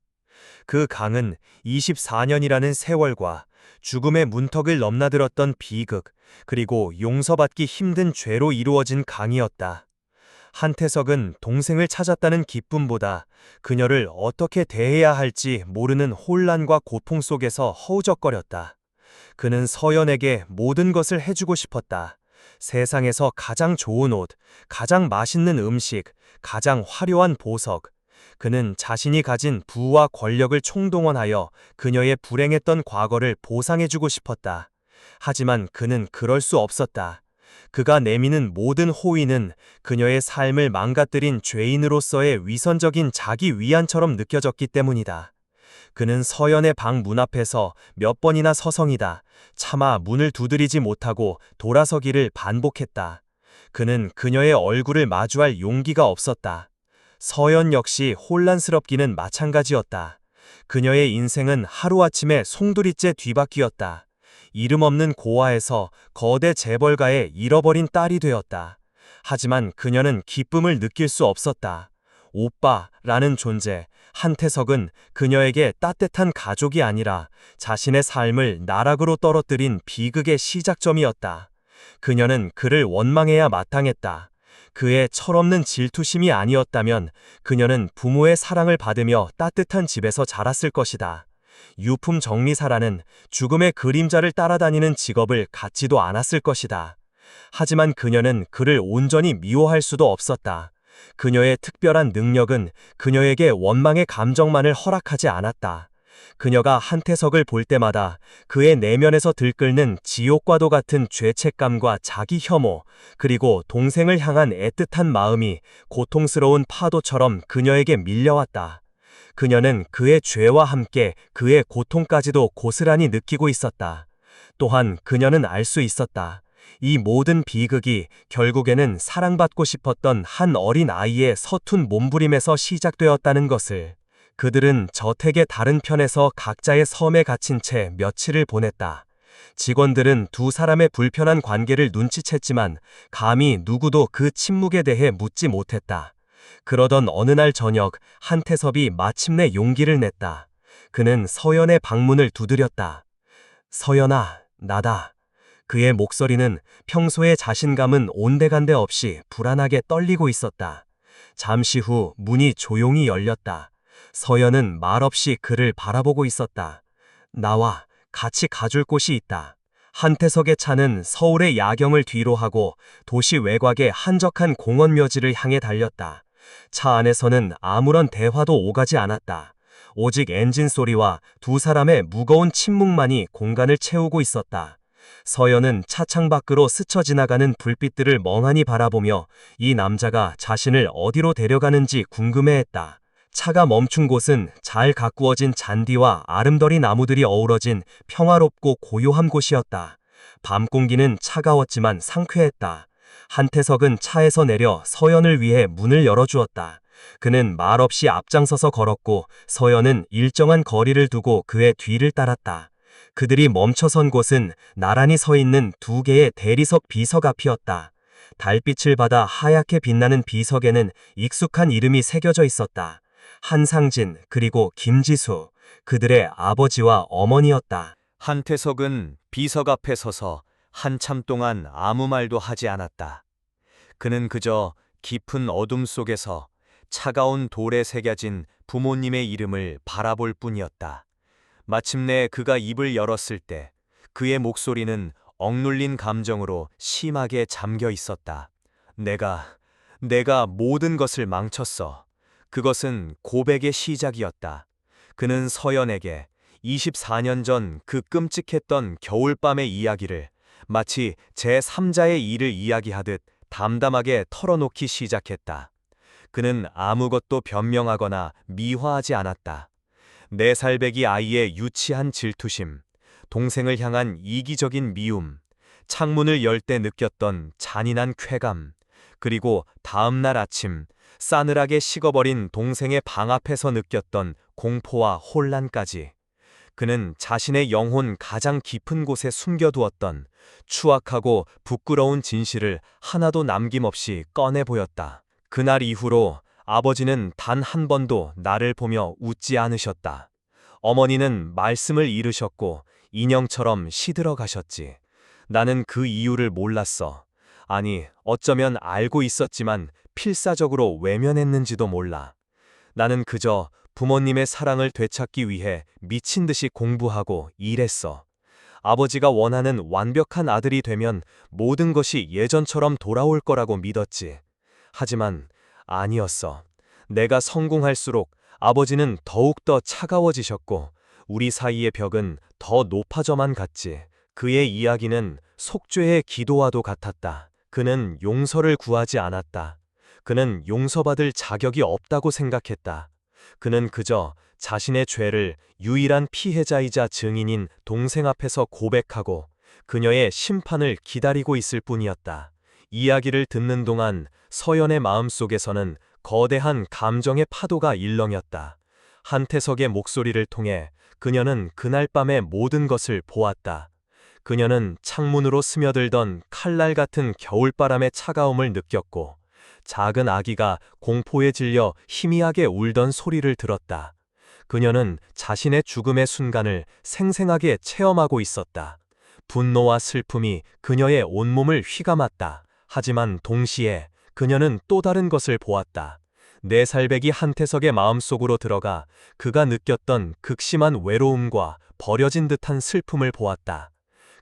[SPEAKER 3] 그 강은 24년이라는 세월과 죽음의 문턱을 넘나들었던 비극, 그리고 용서받기 힘든 죄로 이루어진 강이었다. 한태석은 동생을 찾았다는 기쁨보다 그녀를 어떻게 대해야 할지 모르는 혼란과 고통 속에서 허우적거렸다. 그는 서연에게 모든 것을 해주고 싶었다. 세상에서 가장 좋은 옷, 가장 맛있는 음식, 가장 화려한 보석. 그는 자신이 가진 부와 권력을 총동원하여 그녀의 불행했던 과거를 보상해주고 싶었다. 하지만 그는 그럴 수 없었다. 그가 내미는 모든 호의는 그녀의 삶을 망가뜨린 죄인으로서의 위선적인 자기 위안처럼 느껴졌기 때문이다. 그는 서연의 방 문 앞에서 몇 번이나 서성이다. 차마 문을 두드리지 못하고 돌아서기를 반복했다. 그는 그녀의 얼굴을 마주할 용기가 없었다. 서연 역시 혼란스럽기는 마찬가지였다. 그녀의 인생은 하루아침에 송두리째 뒤바뀌었다. 이름 없는 고아에서 거대 재벌가의 잃어버린 딸이 되었다. 하지만 그녀는 기쁨을 느낄 수 없었다. 오빠라는 존재, 한태석은 그녀에게 따뜻한 가족이 아니라 자신의 삶을 나락으로 떨어뜨린 비극의 시작점이었다. 그녀는 그를 원망해야 마땅했다. 그의 철없는 질투심이 아니었다면 그녀는 부모의 사랑을 받으며 따뜻한 집에서 자랐을 것이다. 유품 정리사라는 죽음의 그림자를 따라다니는 직업을 갖지도 않았을 것이다. 하지만 그녀는 그를 온전히 미워할 수도 없었다. 그녀의 특별한 능력은 그녀에게 원망의 감정만을 허락하지 않았다. 그녀가 한태석을 볼 때마다 그의 내면에서 들끓는 지옥과도 같은 죄책감과 자기 혐오, 그리고 동생을 향한 애틋한 마음이 고통스러운 파도처럼 그녀에게 밀려왔다. 그녀는 그의 죄와 함께 그의 고통까지도 고스란히 느끼고 있었다. 또한 그녀는 알 수 있었다.
[SPEAKER 2] 이 모든 비극이 결국에는 사랑받고 싶었던 한 어린 아이의 서툰 몸부림에서 시작되었다는 것을 그들은 저택의 다른 편에서 각자의 섬에 갇힌 채 며칠을 보냈다. 직원들은 두 사람의 불편한 관계를 눈치챘지만 감히 누구도 그 침묵에 대해 묻지 못했다. 그러던 어느 날 저녁 한태섭이 마침내 용기를 냈다. 그는 서연의 방문을 두드렸다. 서연아, 나다. 그의 목소리는 평소의 자신감은 온데간데 없이 불안하게 떨리고 있었다. 잠시 후 문이 조용히 열렸다. 서연은 말없이 그를 바라보고 있었다. 나와 같이 가줄 곳이 있다. 한태석의 차는 서울의 야경을 뒤로하고 도시 외곽의 한적한 공원 묘지를 향해 달렸다. 차 안에서는 아무런 대화도 오가지 않았다. 오직 엔진 소리와 두 사람의 무거운 침묵만이 공간을 채우고 있었다. 서연은 차창 밖으로 스쳐 지나가는 불빛들을 멍하니 바라보며 이 남자가 자신을 어디로 데려가는지 궁금해했다. 차가 멈춘 곳은 잘 가꾸어진 잔디와 아름더리 나무들이 어우러진 평화롭고 고요한 곳이었다. 밤 공기는 차가웠지만 상쾌했다. 한태석은 차에서 내려 서연을 위해 문을 열어주었다. 그는 말없이 앞장서서 걸었고 서연은 일정한 거리를 두고 그의 뒤를 따랐다. 그들이 멈춰선 곳은 나란히 서 있는 두 개의 대리석 비석 앞이었다. 달빛을 받아 하얗게 빛나는 비석에는 익숙한 이름이 새겨져 있었다. 한상진 그리고 김지수, 그들의 아버지와 어머니였다.
[SPEAKER 3] 한태석은 비석 앞에 서서 한참 동안 아무 말도 하지 않았다. 그는 그저 깊은 어둠 속에서 차가운 돌에 새겨진 부모님의 이름을 바라볼 뿐이었다. 마침내 그가 입을 열었을 때 그의 목소리는 억눌린 감정으로 심하게 잠겨 있었다. 내가 모든 것을 망쳤어. 그것은 고백의 시작이었다. 그는 서연에게 24년 전 그 끔찍했던 겨울밤의 이야기를 마치 제3자의 일을 이야기하듯 담담하게 털어놓기 시작했다. 그는 아무것도 변명하거나 미화하지 않았다. 4살배기 아이의 유치한 질투심, 동생을 향한 이기적인 미움, 창문을 열 때 느꼈던 잔인한 쾌감, 그리고 다음 날 아침 싸늘하게 식어버린 동생의 방 앞에서 느꼈던 공포와 혼란까지. 그는 자신의 영혼 가장 깊은 곳에 숨겨두었던 추악하고 부끄러운 진실을 하나도 남김없이 꺼내 보였다. 그날 이후로 아버지는 단 한 번도 나를 보며 웃지 않으셨다. 어머니는 말씀을 잃으셨고 인형처럼 시들어 가셨지. 나는 그 이유를 몰랐어. 아니, 어쩌면 알고 있었지만 필사적으로 외면했는지도 몰라. 나는 그저 부모님의 사랑을 되찾기 위해 미친 듯이 공부하고 일했어. 아버지가 원하는 완벽한 아들이 되면 모든 것이 예전처럼 돌아올 거라고 믿었지. 하지만 아니었어. 내가 성공할수록 아버지는 더욱더 차가워지셨고 우리 사이의 벽은 더 높아져만 갔지. 그의 이야기는 속죄의 기도와도 같았다. 그는 용서를 구하지 않았다. 그는 용서받을 자격이 없다고 생각했다. 그는 그저 자신의 죄를 유일한 피해자이자 증인인 동생 앞에서 고백하고 그녀의 심판을 기다리고 있을 뿐이었다. 이야기를 듣는 동안 서연의 마음속에서는 거대한 감정의 파도가 일렁였다. 한태석의 목소리를 통해 그녀는 그날 밤의 모든 것을 보았다. 그녀는 창문으로 스며들던 칼날 같은 겨울바람의 차가움을 느꼈고 작은 아기가 공포에 질려 희미하게 울던 소리를 들었다. 그녀는 자신의 죽음의 순간을 생생하게 체험하고 있었다. 분노와 슬픔이 그녀의 온몸을 휘감았다. 하지만 동시에 그녀는 또 다른 것을 보았다. 4살배기 한태석의 마음속으로 들어가 그가 느꼈던 극심한 외로움과 버려진 듯한 슬픔을 보았다.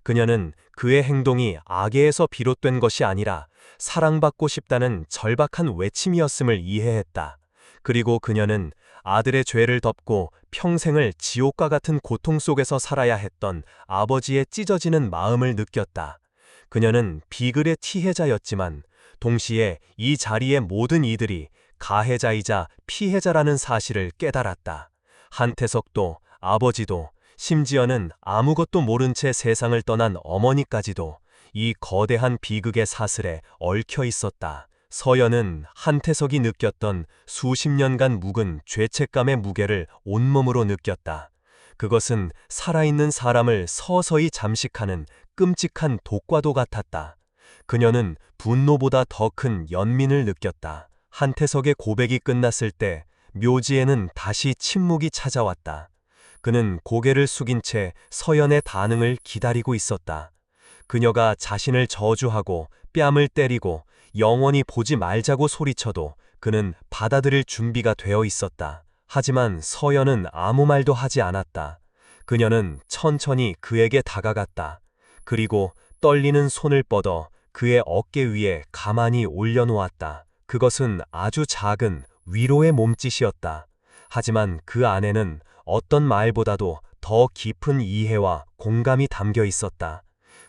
[SPEAKER 3] 그녀는 그의 행동이 악의에서 비롯된 것이 아니라 사랑받고 싶다는 절박한 외침이었음을 이해했다. 그리고 그녀는 아들의 죄를 덮고 평생을 지옥과 같은 고통 속에서 살아야 했던 아버지의 찢어지는 마음을 느꼈다. 그녀는 비글의 피해자였지만 동시에 이 자리의 모든 이들이 가해자이자 피해자라는 사실을 깨달았다. 한태석도 아버지도 심지어는 아무것도 모른 채 세상을 떠난 어머니까지도
[SPEAKER 2] 이 거대한 비극의 사슬에 얽혀 있었다. 서연은 한태석이 느꼈던 수십 년간 묵은 죄책감의 무게를 온몸으로 느꼈다. 그것은 살아있는 사람을 서서히 잠식하는 끔찍한 독과도 같았다. 그녀는 분노보다 더 큰 연민을 느꼈다. 한태석의 고백이 끝났을 때 묘지에는 다시 침묵이 찾아왔다. 그는 고개를 숙인 채 서연의 반응을 기다리고 있었다. 그녀가 자신을 저주하고 뺨을 때리고 영원히 보지 말자고 소리쳐도 그는 받아들일 준비가 되어 있었다. 하지만 서연은 아무 말도 하지 않았다. 그녀는 천천히 그에게 다가갔다. 그리고 떨리는 손을 뻗어 그의 어깨 위에 가만히 올려놓았다. 그것은 아주 작은 위로의 몸짓이었다. 하지만 그 안에는 어떤 말보다도 더 깊은 이해와 공감이 담겨 있었다.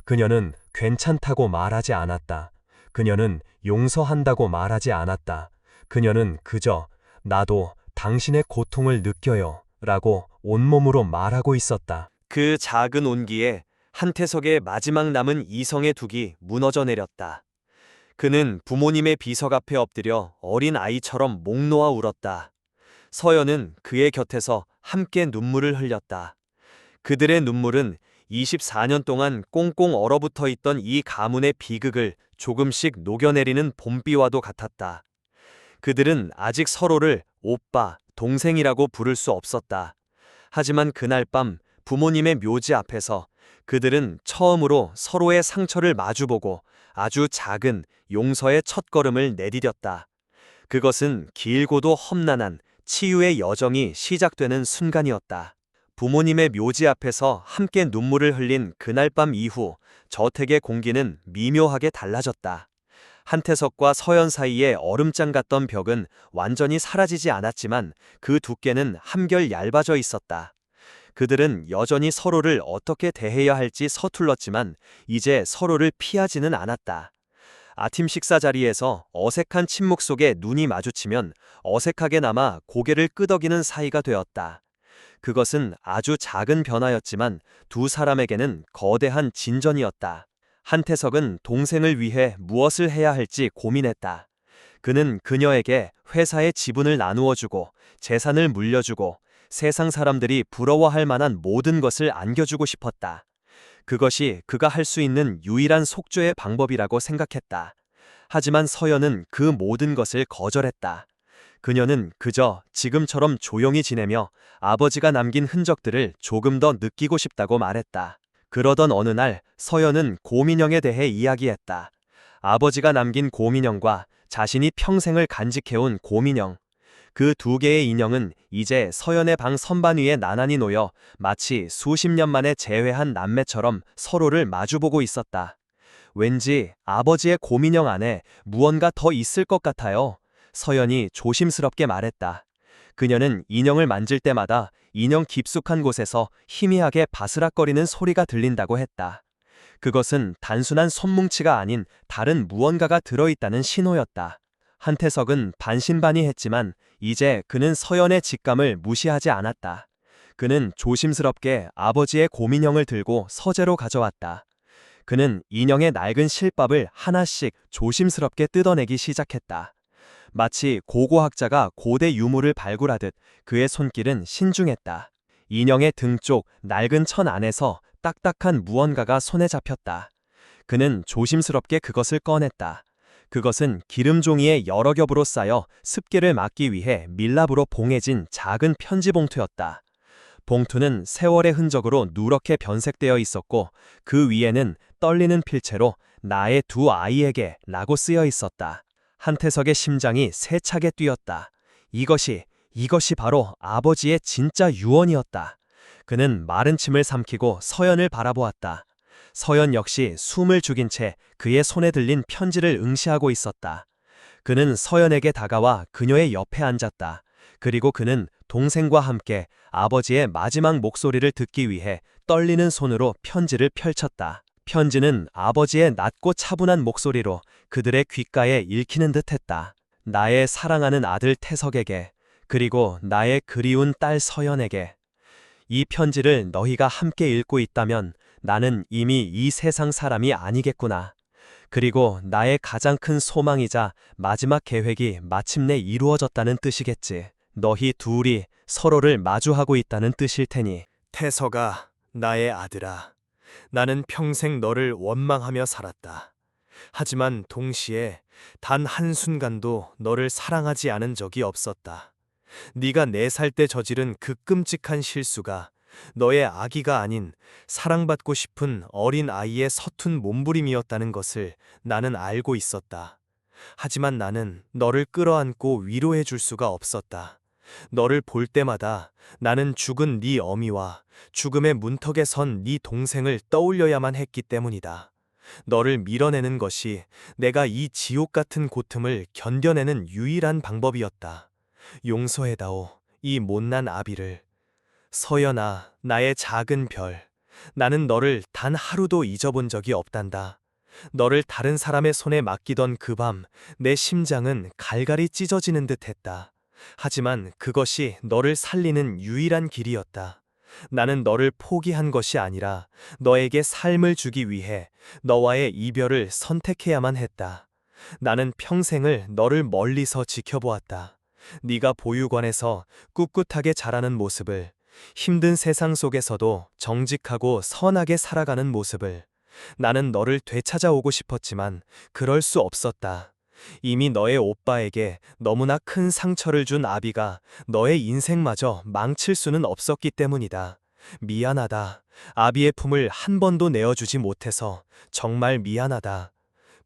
[SPEAKER 2] 그녀는 괜찮다고 말하지 않았다. 그녀는 용서한다고 말하지 않았다. 그녀는 그저 나도 당신의 고통을 느껴요 라고 온몸으로 말하고 있었다.
[SPEAKER 3] 그 작은 온기에 한태석의 마지막 남은 이성의 둑이 무너져 내렸다. 그는 부모님의 비석 앞에 엎드려 어린 아이처럼 목 놓아 울었다. 서연은 그의 곁에서 함께 눈물을 흘렸다. 그들의 눈물은 24년 동안 꽁꽁 얼어붙어 있던 이 가문의 비극을 조금씩 녹여내리는 봄비와도 같았다. 그들은 아직 서로를 오빠, 동생이라고 부를 수 없었다. 하지만 그날 밤 부모님의 묘지 앞에서 그들은 처음으로 서로의 상처를 마주보고 아주 작은 용서의 첫걸음을 내디뎠다. 그것은 길고도 험난한 치유의 여정이 시작되는 순간이었다. 부모님의 묘지 앞에서 함께 눈물을 흘린 그날 밤 이후 저택의 공기는 미묘하게 달라졌다. 한태석과 서연 사이의 얼음장 같던 벽은 완전히 사라지지 않았지만 그 두께는 한결 얇아져 있었다. 그들은 여전히 서로를 어떻게 대해야 할지 서툴렀지만 이제 서로를 피하지는 않았다. 아침 식사 자리에서 어색한 침묵 속에 눈이 마주치면 어색하게 남아 고개를 끄덕이는 사이가 되었다. 그것은 아주 작은 변화였지만 두 사람에게는 거대한 진전이었다. 한태석은 동생을 위해 무엇을 해야 할지 고민했다. 그는 그녀에게 회사의 지분을 나누어주고 재산을 물려주고 세상 사람들이 부러워할 만한 모든 것을 안겨주고 싶었다. 그것이 그가 할 수 있는 유일한 속죄의 방법이라고 생각했다. 하지만 서연은 그 모든 것을 거절했다. 그녀는 그저 지금처럼 조용히 지내며 아버지가 남긴 흔적들을 조금 더 느끼고 싶다고 말했다. 그러던 어느 날 서연은 고민형에 대해 이야기했다. 아버지가 남긴 고민형과 자신이 평생을 간직해온 고민형. 그 두 개의 인형은 이제 서연의 방 선반 위에 나란히 놓여 마치 수십 년 만에 재회한 남매처럼 서로를 마주보고 있었다. 왠지 아버지의 고민형 안에 무언가 더 있을 것 같아요. 서연이 조심스럽게 말했다. 그녀는 인형을 만질 때마다 인형 깊숙한 곳에서 희미하게 바스락거리는 소리가 들린다고 했다. 그것은 단순한 손뭉치가 아닌 다른 무언가가 들어있다는 신호였다. 한태석은 반신반의했지만 이제 그는 서연의 직감을 무시하지 않았다. 그는 조심스럽게 아버지의 고민형을 들고 서재로 가져왔다. 그는 인형의 낡은 실밥을 하나씩 조심스럽게 뜯어내기 시작했다. 마치 고고학자가 고대 유물을 발굴하듯 그의 손길은 신중했다. 인형의 등 쪽 낡은 천 안에서 딱딱한 무언가가 손에 잡혔다. 그는 조심스럽게 그것을 꺼냈다. 그것은 기름 종이에 여러 겹으로 쌓여 습기를 막기 위해 밀랍으로 봉해진 작은 편지 봉투였다. 봉투는 세월의 흔적으로 누렇게 변색되어 있었고 그 위에는 떨리는 필체로 나의 두 아이에게 라고 쓰여 있었다. 한태석의 심장이 세차게 뛰었다. 이것이 바로 아버지의 진짜 유언이었다. 그는 마른 침을 삼키고 서연을 바라보았다. 서연 역시 숨을 죽인 채 그의 손에 들린 편지를 응시하고 있었다. 그는 서연에게 다가와 그녀의 옆에 앉았다. 그리고 그는 동생과 함께 아버지의 마지막 목소리를 듣기 위해 떨리는 손으로 편지를 펼쳤다. 편지는 아버지의 낮고 차분한 목소리로 그들의 귓가에 읽히는 듯했다. 나의 사랑하는 아들 태석에게, 그리고 나의 그리운 딸 서연에게. 이 편지를 너희가 함께 읽고 있다면
[SPEAKER 2] 나는 이미 이 세상 사람이 아니겠구나. 그리고 나의 가장 큰 소망이자 마지막 계획이 마침내 이루어졌다는 뜻이겠지. 너희 둘이 서로를 마주하고 있다는 뜻일 테니.
[SPEAKER 3] 태서가, 나의 아들아, 나는 평생 너를 원망하며 살았다. 하지만 동시에 단 한순간도 너를 사랑하지 않은 적이 없었다. 네가 4살 때 저지른 그 끔찍한 실수가 너의 아기가 아닌 사랑받고 싶은 어린 아이의 서툰 몸부림이었다는 것을 나는 알고 있었다. 하지만 나는 너를 끌어안고 위로해 줄 수가 없었다. 너를 볼 때마다 나는 죽은 네 어미와 죽음의 문턱에 선 네 동생을 떠올려야만 했기 때문이다. 너를 밀어내는 것이 내가 이 지옥 같은 고통을 견뎌내는 유일한 방법이었다. 용서해다오, 이 못난 아비를. 서연아, 나의 작은 별. 나는 너를 단 하루도 잊어본 적이 없단다. 너를 다른 사람의 손에 맡기던 그 밤, 내 심장은 갈갈이 찢어지는 듯 했다. 하지만 그것이 너를 살리는 유일한 길이었다. 나는 너를 포기한 것이 아니라 너에게 삶을 주기 위해 너와의 이별을 선택해야만 했다. 나는 평생을 너를 멀리서 지켜보았다. 네가 보육원에서 꿋꿋하게 자라는 모습을, 힘든 세상 속에서도 정직하고 선하게 살아가는 모습을. 나는 너를 되찾아오고 싶었지만 그럴 수 없었다. 이미 너의 오빠에게 너무나 큰 상처를 준 아비가 너의 인생마저 망칠 수는 없었기 때문이다. 미안하다. 아비의 품을 한 번도 내어주지 못해서 정말 미안하다.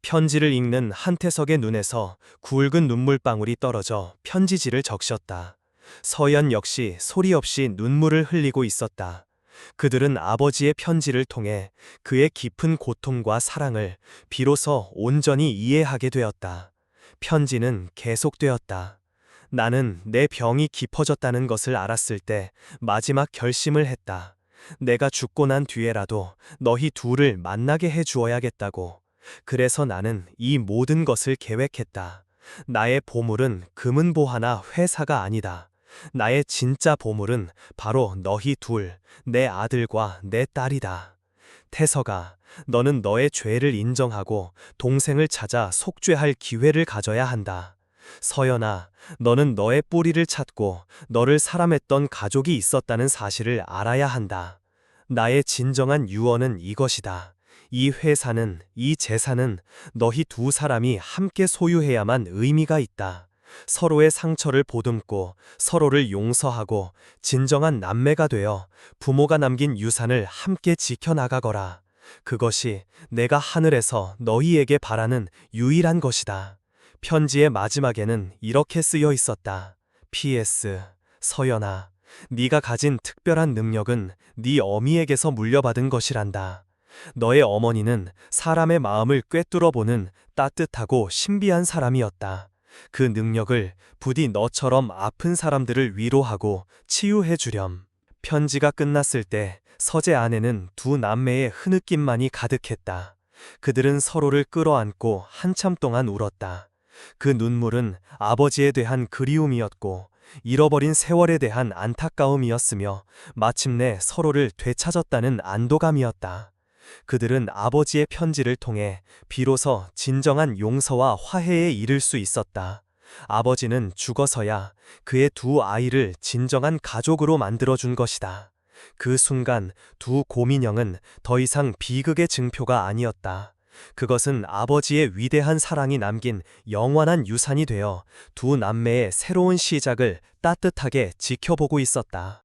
[SPEAKER 3] 편지를 읽는 한태석의 눈에서 굵은 눈물방울이 떨어져 편지지를 적셨다. 서연 역시 소리 없이 눈물을 흘리고 있었다. 그들은 아버지의 편지를 통해 그의 깊은 고통과 사랑을 비로소 온전히 이해하게 되었다. 편지는 계속되었다. 나는 내 병이 깊어졌다는 것을 알았을 때 마지막 결심을 했다. 내가 죽고 난 뒤에라도 너희 둘을 만나게 해 주어야겠다고. 그래서 나는 이 모든 것을 계획했다. 나의 보물은 금은보화나 회사가 아니다. 나의 진짜 보물은 바로 너희 둘, 내 아들과 내 딸이다. 태서가, 너는 너의 죄를 인정하고 동생을 찾아 속죄할 기회를 가져야 한다. 서연아, 너는 너의 뿌리를 찾고 너를 사랑했던 가족이 있었다는 사실을 알아야 한다. 나의 진정한 유언은 이것이다. 이 회사는, 이 재산은 너희 두 사람이 함께 소유해야만 의미가 있다. 서로의 상처를 보듬고 서로를 용서하고 진정한 남매가 되어 부모가 남긴 유산을 함께 지켜나가거라. 그것이 내가 하늘에서 너희에게 바라는 유일한 것이다. 편지의 마지막에는 이렇게 쓰여 있었다. PS. 서연아, 네가 가진 특별한 능력은 네 어미에게서 물려받은 것이란다. 너의 어머니는 사람의 마음을 꿰뚫어보는 따뜻하고 신비한 사람이었다. 그 능력을 부디 너처럼 아픈 사람들을 위로하고 치유해 주렴. 편지가 끝났을 때 서재 안에는 두 남매의 흐느낌만이 가득했다. 그들은 서로를 끌어안고 한참 동안 울었다. 그 눈물은 아버지에 대한 그리움이었고 잃어버린 세월에 대한 안타까움이었으며 마침내 서로를 되찾았다는 안도감이었다. 그들은 아버지의 편지를 통해 비로소 진정한 용서와 화해에 이를 수 있었다. 아버지는 죽어서야 그의 두 아이를 진정한 가족으로 만들어준 것이다. 그 순간 두 고민형은 더 이상 비극의 증표가 아니었다. 그것은 아버지의 위대한 사랑이 남긴 영원한 유산이 되어 두 남매의 새로운 시작을 따뜻하게 지켜보고 있었다.